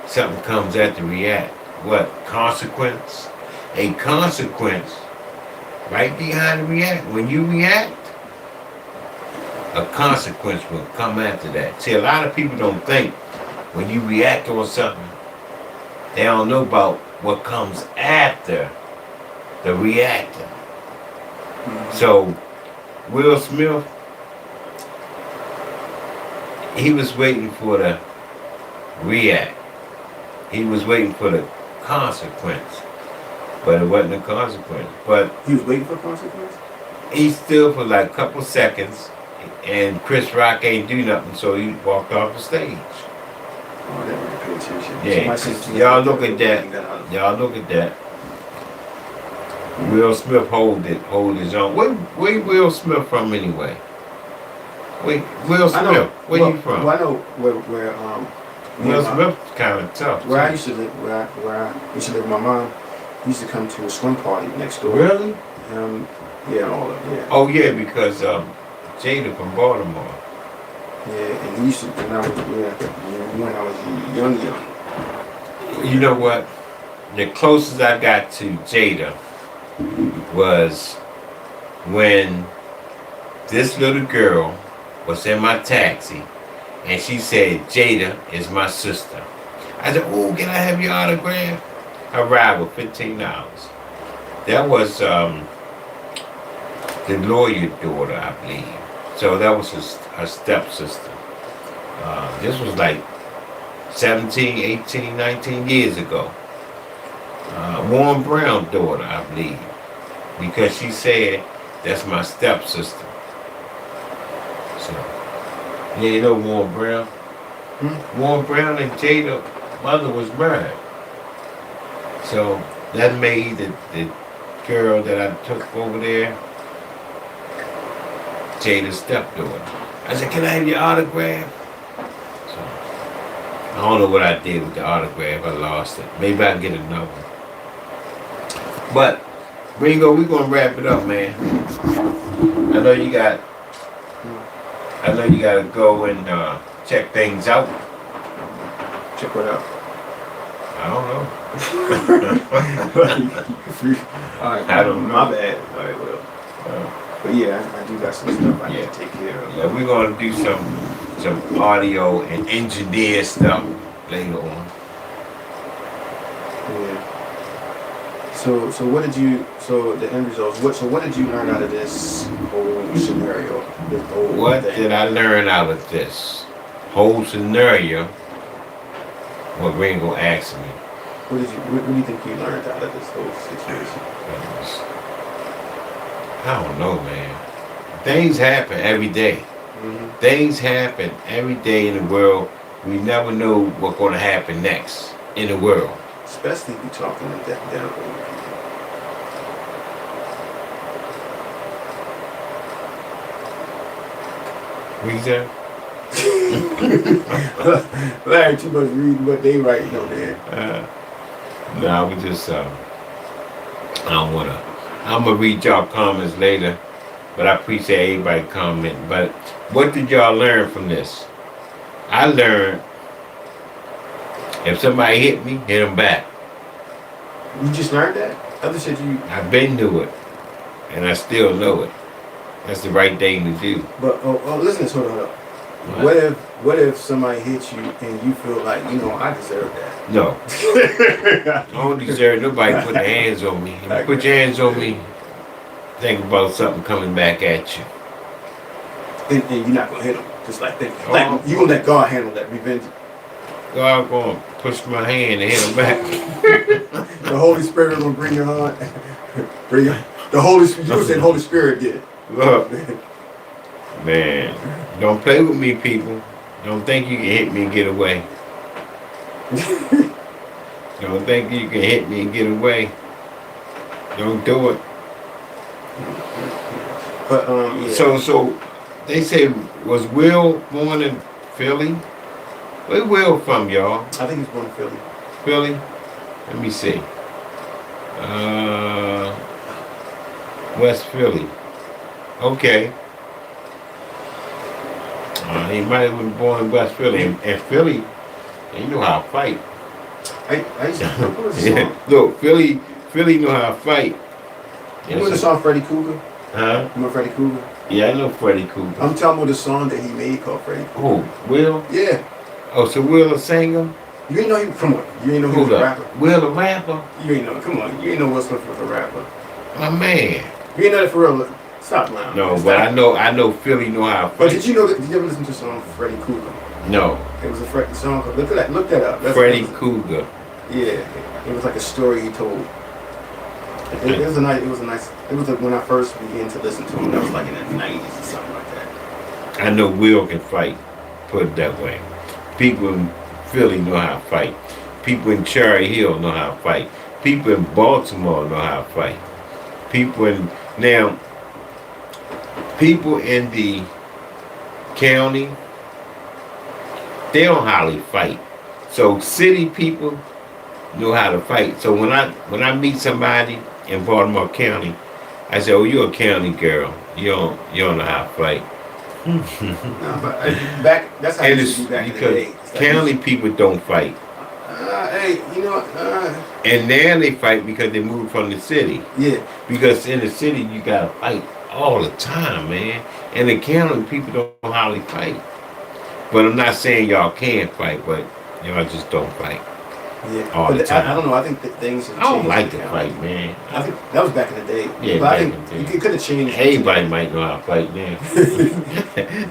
something comes at the react. What? Consequence? A consequence right behind the react. When you react, a consequence will come after that. See, a lot of people don't think when you react on something, they don't know about what comes after the reacting. So, Will Smith, he was waiting for the react. He was waiting for the consequence. But it wasn't a consequence. But He was waiting for consequence? he stood for like a couple seconds, and Chris Rock ain't do nothing, so he walked off the stage. Oh, I didn't really pay attention. Yeah, Somebody said- y'all look at that. Y'all look at that. Will Smith hold his own. Where Will Smith from anyway? Wait, Will I know. Smith, where you from? Well, I know where Will Smith's kind of tough. where I too. used to live, where I used to live with my mom, he used to come to a swim party next door. Really? Yeah, all of it. Yeah. Oh yeah, because Jada from Baltimore. Yeah, and he used to when I was young. You know what? The closest I got to Jada was when this little girl was in my taxi and she said, Jada is my sister. I said, oh, can I have your autograph? I ride with $15. That was the lawyer daughter, I believe. So that was her stepsister. This was like 17, 18, 19 years ago. Warren Brown daughter, I believe. Because she said, that's my stepsister. So, yeah, you know Warren Brown? Warren Brown and Jada mother was married. So that made the girl that I took over there Jada's stepdaughter. I said, can I have your autograph? So I don't know what I did with the autograph. I lost it. Maybe I can get another one. But Ringo, we're gonna wrap it up, man. I know you got to go and check things out. Check what out. I don't know. Alright, I don't know. my bad. Alright, well. But yeah, I do got some stuff I need to take care of. Yeah, we're gonna do some audio and engineer stuff later on. Yeah. So what did you? So the end results. What did you learn out of this whole scenario? This whole What thing? did I learn out of this whole scenario? What Ringo asked me. What do you think you learned out of this whole situation? I don't know, man. Things happen every day. Mm-hmm. Things happen every day in the world. We never know what's going to happen next in the world. Especially if you're talking to that down older people. Reason? Larry, too much reading what they writing on there. No, we just I don't wanna. I'm gonna read y'all comments later, but I appreciate everybody commenting. But what did y'all learn from this? I learned if somebody hit me, hit them back. You just learned that? Other shit you. I've been to it, and I still know it. That's the right thing to do. But listen, hold on. What if somebody hits you and you feel like, I deserve that? No, I don't deserve nobody putting their hands on me. If you put your hands on me, think about something coming back at you. And you're not gonna hit them. Just like that. Like you gonna let God handle that revenge. God gonna push my hand and hit him back. The Holy Spirit gonna bring your heart. The Holy Spirit. You said Holy Spirit did. Look, man, don't play with me, people. Don't think you can hit me and get away. Don't think you can hit me and get away. Don't do it. But yeah. So they say, was Will born in Philly? Where Will from, y'all? I think he's born in Philly. Philly? Let me see. West Philly. Okay. He might have been born in West Philly. And Philly, you know how to fight. I used to what was the song? Look, Philly know how to fight. You know the song Freddy Cougar? Huh? You know Freddy Cougar? Yeah, I know Freddy Cougar. I'm talking about the song that he made called Freddy Cougar. Oh, Will? Yeah. Oh, so Will a singer? You ain't know he, come on, you ain't know he was Hold a up. rapper? Will a rapper? You ain't know, come on, you ain't know Will Smith was a rapper. My man. You ain't know that for real. Stop lying. No, Stop. but I know Philly know how to fight. But did you know that, did you ever listen to the song Freddy Cougar? No. It was a Freddy song, look that up. Freddie Cougar. Yeah, it was like a story he told. It was when I first began to listen to him, that was like in the 90s or something like that. I know Will can fight, put it that way. People in Philly know how to fight. People in Cherry Hill know how to fight. People in Baltimore know how to fight. People in the county, they don't hardly fight. So city people know how to fight. So when I meet somebody in Baltimore County, I said, "Oh, you're a county girl. You don't know how to fight." No, but back that's how it And used it's to be back in the because day. It's like, county people don't fight, hey, you know, and now they fight because they moved from the city. yeah, Because in the city you gotta fight all the time, man. And the county people don't hardly fight. But I'm not saying y'all can't fight, but y'all just don't fight. yeah. All But the time. I don't know. I think that things have I don't changed like to now. fight, man. I think that was back in the day. Yeah, but I back think in the day. you could have changed. Everybody might know how to fight now.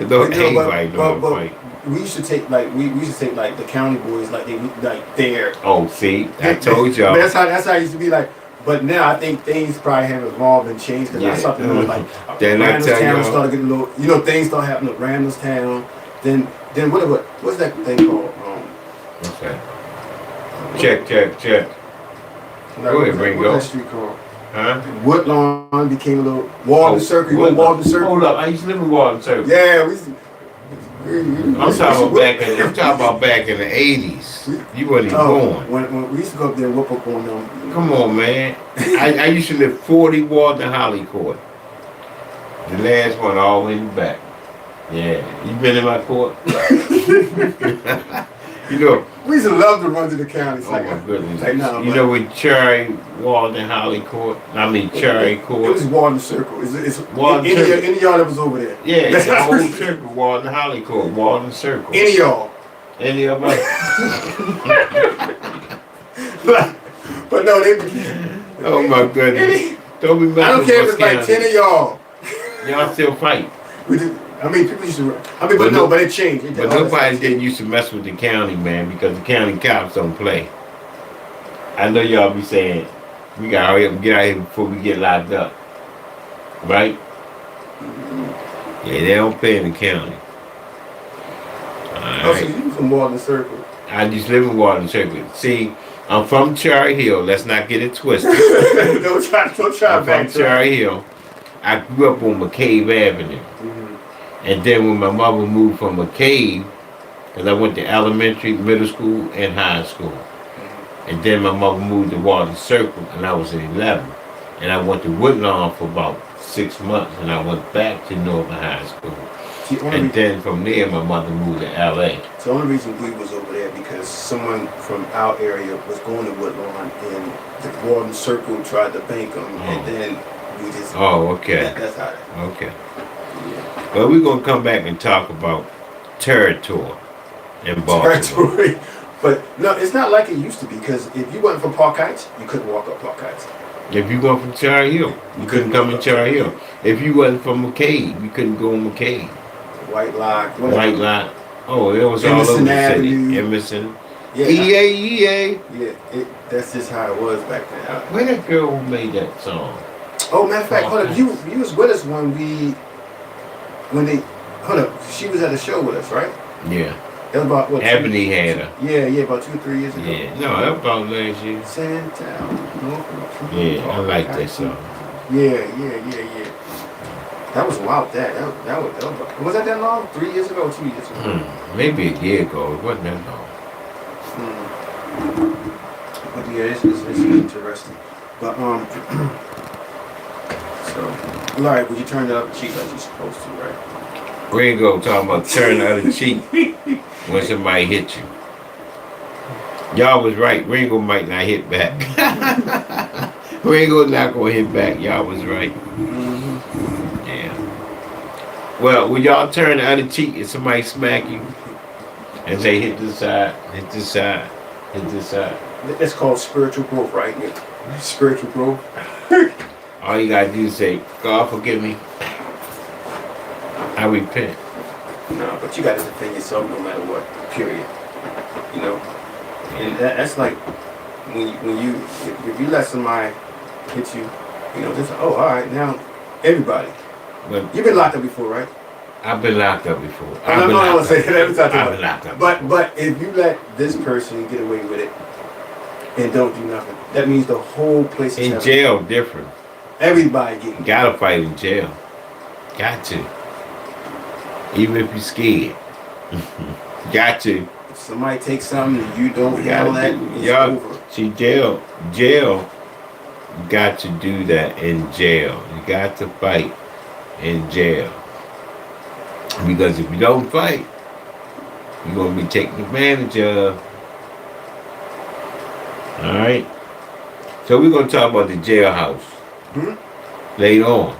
Don't everybody know how to fight. We used to take like we used to take like the county boys like they like there. Oh, see, I told y'all. But that's how it used to be like. But now I think things probably have evolved and changed. Because I Yeah. saw the news like Then I tell Randallstown y'all- started getting a little. You know, things start happening at Randallstown. Then what's that thing called? Okay. Check. Go ahead, Ringo. What's that street called? Huh? Woodlawn became a little Walden Circle. You went Walden Circle? Hold up, I used to live in Walden Circle. Yeah, we. I'm talking about back in the 80s. You wasn't even born. When we used to go up there and whoop up on them. Come on, man. I used to live 40 Walden Holly Court. The last one all the way in the back. Yeah. You been in my court? You know, We used to love to run to the county. It's oh like, my goodness. Like, no, You but- know with Cherry, Walden Holly Court? I mean Cherry It Court. was Walden Circle. It's Walden any Circle. any y'all that was over there. Yeah, That's the how whole it- circle, Walden Holly Court, Walden Circle. Any y'all. Any of us. But no, they. Oh my goodness. Any, Don't be messing I don't with care if us it's like 10 of y'all. Y'all still fight. We just, I mean, people used to. But But no, no- but it changed. It did But all nobody this didn't used to mess with the county, man, because the county cops don't play. I know y'all be saying, we gotta hurry up and get out of here before we get locked up. Right? Yeah, they don't play in the county. Oh, so Alright. you from Walden Circle? I just live in Walden Circle. See, I'm from Cherry Hill. Let's not get it twisted. Don't try I'm from back Cherry Hill. I grew up on McCabe Avenue. And then when my mother moved from McCabe, because I went to elementary, middle school, and high school. And then my mother moved to Walden Circle, and I was in 11. And I went to Woodlawn for about 6 months, and I went back to Northern High School. And then from there, my mother moved to L.A. The only reason we was over there because someone from our area was going to Woodlawn and the Walden Circle tried to bank them, and then we just. Oh, okay. That's how. Okay. Well, we're going to come back and talk about territory in Baltimore. Territory. But no, it's not like it used to be because if you wasn't from Park Heights, you couldn't walk up Park Heights. If you were from Cherry Hill, you couldn't come in Cherry Hill. If you wasn't from McCabe, you couldn't go in McCabe. White Lock. White Line. Oh, it was all Emerson over the Avenue. city. Emerson. Yeah, EA. yeah. That's just how it was back then. Where that girl who made that song? Oh, matter of fact, hold up. You was with us when they hold up. She was at the show with us, right? Yeah. That was about what? Ebony had her. Yeah, about 2 or 3 years ago. Yeah. No, that was about last year. Sandtown, Norfolk. Yeah, I like that song. Yeah. That was wild. That was that long? 3 years ago, or 2 years ago? Maybe a year ago. It wasn't that long. But yeah, it's interesting. But so, all right, well, you turned the other cheek like you're supposed to, right? Ringo talking about turn the other cheek when somebody hit you. Y'all was right. Ringo might not hit back. Ringo not gonna hit back. Y'all was right. Yeah. Well, when y'all turn the other cheek and somebody smack you and say hit this side, hit this side, hit this side. That's called spiritual growth, right? Yeah. Spiritual growth. All you gotta do is say, God forgive me. I repent. No, but you got to defend yourself no matter what. Period. You know, and that's like if you let somebody hit you, you know, just oh, all right, now everybody. But You've been locked up before, right? I've been locked up before. I don't say that every time. I've been locked up. But if you let this person get away with it and don't do nothing, that means the whole place is In having- jail, different. Everybody getting Gotta fight in jail. Got to. Even if you're scared. Got to. If somebody takes something and you don't handle that, it's Y'all, over. see, jail You got to do that in jail. You got to fight in jail. Because if you don't fight, you're going to be taken advantage of. Alright? So we're going to talk about the jailhouse later on.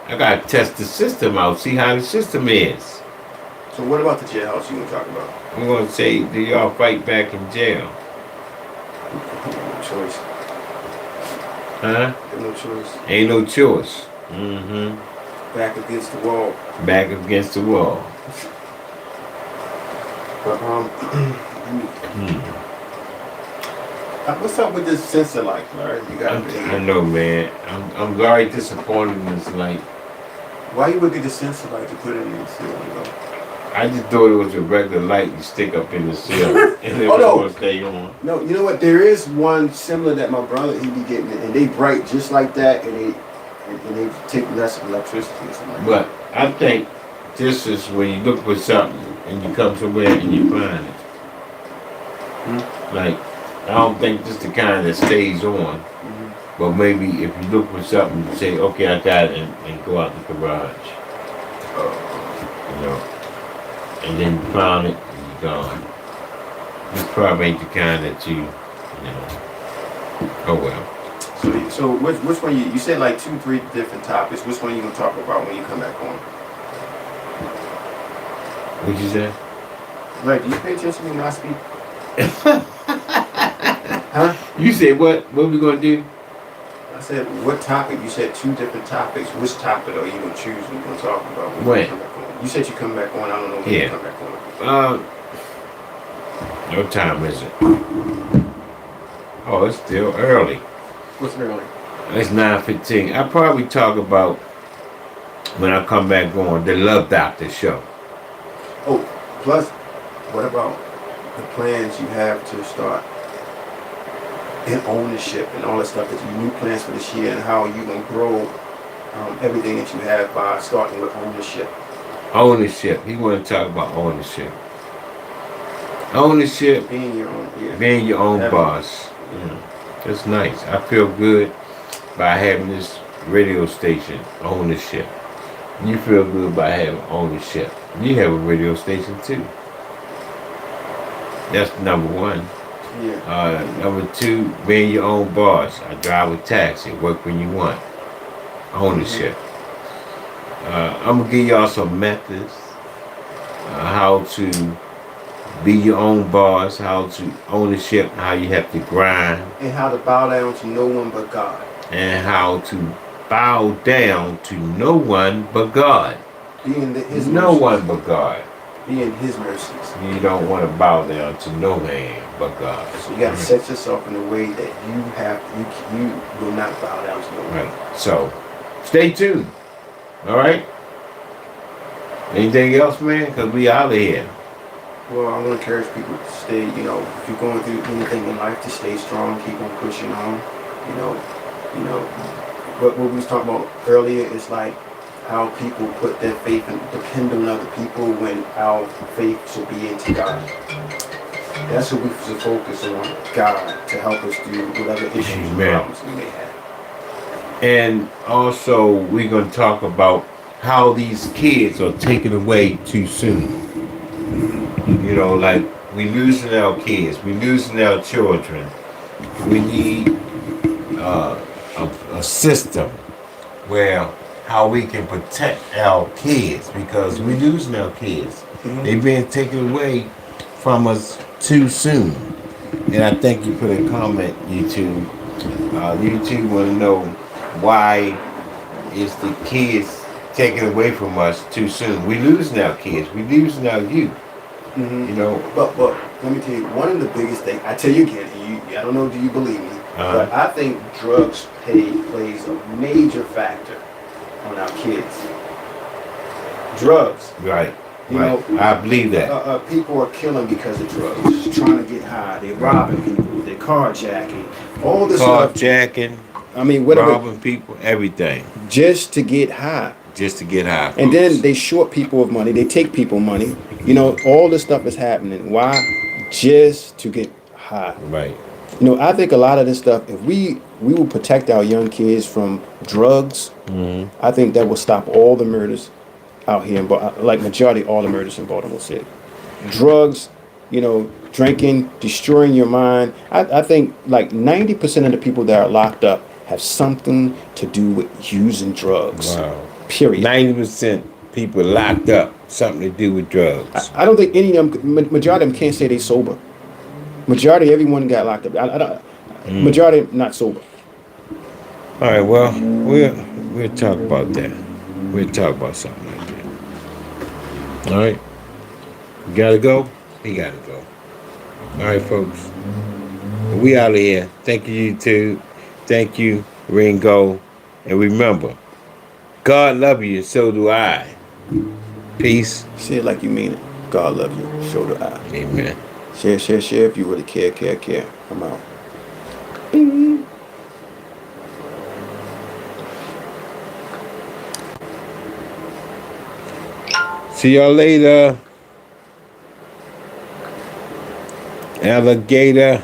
I got to test the system out, see how the system is. So what about the jailhouse you want to talk about? I'm going to say, do y'all fight back in jail? No choice. Huh? There's no choice. Ain't no choice. Mm-hmm. Back against the wall. Back against the wall. But what's up with this sensor light, Larry? You got I know, man. I'm very disappointed in this light. Why you would get the sensor light to put it in the ceiling, though? I just thought it was a regular light you stick up in the ceiling and it Oh, was no. going to stay on. No, you know what? There is one similar that my brother he be getting, and they bright just like that, and they take less electricity or something like But I think this is when you look for something and you come somewhere and you find it. Like, I don't think this is the kind that stays on. But maybe if you look for something, you say, okay, I got it, and go out the garage. You know. And then you found it, and you're gone. This probably ain't the kind that you know. Oh well. So which one you said like 2-3 different topics. Which one you gonna talk about when you come back home? What'd you say? Like, do you pay attention when I speak? Huh? You said what? What we gonna do? I said, what topic? You said 2 different topics. Which topic are you gonna choose when you gonna talk about when you come back home? You said you come back on. I don't know when you come back on. What time is it? Oh, it's still early. What's early? It's 9:15. I probably talk about when I come back on the Love Doctor show. Oh, plus, what about the plans you have to start in ownership and all that stuff, that you new plans for this year, and how you gonna grow everything that you have by starting with ownership? Ownership. He want to talk about ownership. Ownership. Being your own, yeah. Being your own boss. Yeah. That's nice. I feel good by having this radio station. Ownership. You feel good by having ownership. You have a radio station too. That's number one. Yeah. Number 2, being your own boss. I drive a taxi, work when you want. Ownership. I'm gonna give y'all some methods how to be your own boss, how to ownership, how you have to grind, And how to bow down to no one but God. and how to bow down to no one but God. Being His No mercies. one but God. Being His mercies. You don't want to bow down to no man but God. So you gotta set yourself in a way that you will not bow down to no one. Right. So, stay tuned. All right. Anything else, man? Cause we out of here. Well, I want to encourage people to stay, if you're going through anything in life, to stay strong, keep on pushing on. What we was talking about earlier is like how people put their faith and depend on other people when our faith should be into God. That's what we should focus on, God, to help us through whatever issues and Amen. problems we may have. And also, we're gonna talk about how these kids are taken away too soon. Like we losing our kids, we losing our children. We need a system where how we can protect our kids, because we losing our kids. They've been taken away from us too soon. And I think you put a comment, YouTube. YouTube want to know why is the kids taken away from us too soon. We losing our kids. We losing our youth. But let me tell you, one of the biggest things, I tell you again, I don't know, do you believe me? But I think drugs plays a major factor on our kids. Drugs. Right. You Right. know, I believe that. People are killing because of drugs, trying to get high. They're robbing people. They're carjacking. All this stuff. Carjacking, I mean, whatever, robbing people, everything, just to get high. just to get high. And folks. then they short people of money. They take people money. All this stuff is happening. Why? Just to get high. Right. I think a lot of this stuff, if we we will protect our young kids from drugs, I think that will stop all the murders out here like majority all the murders in Baltimore City. Drugs, drinking, destroying your mind. I think like 90% of the people that are locked up have something to do with using drugs. Wow. Period. 90% people locked up, something to do with drugs. I don't think any of them, majority of them can't say they sober. Majority, everyone got locked up. I don't. Majority not sober. All right, well, we'll talk about that. We'll talk about something like that. All right. You gotta go? He gotta go. All right, folks. We out of here. Thank you, YouTube. Thank you, Ringo. And remember, God love you, and so do I. Peace. Say it like you mean it. God love you. So do I. Amen. Share, share, share if you really care. I'm out. See y'all later. Alligator.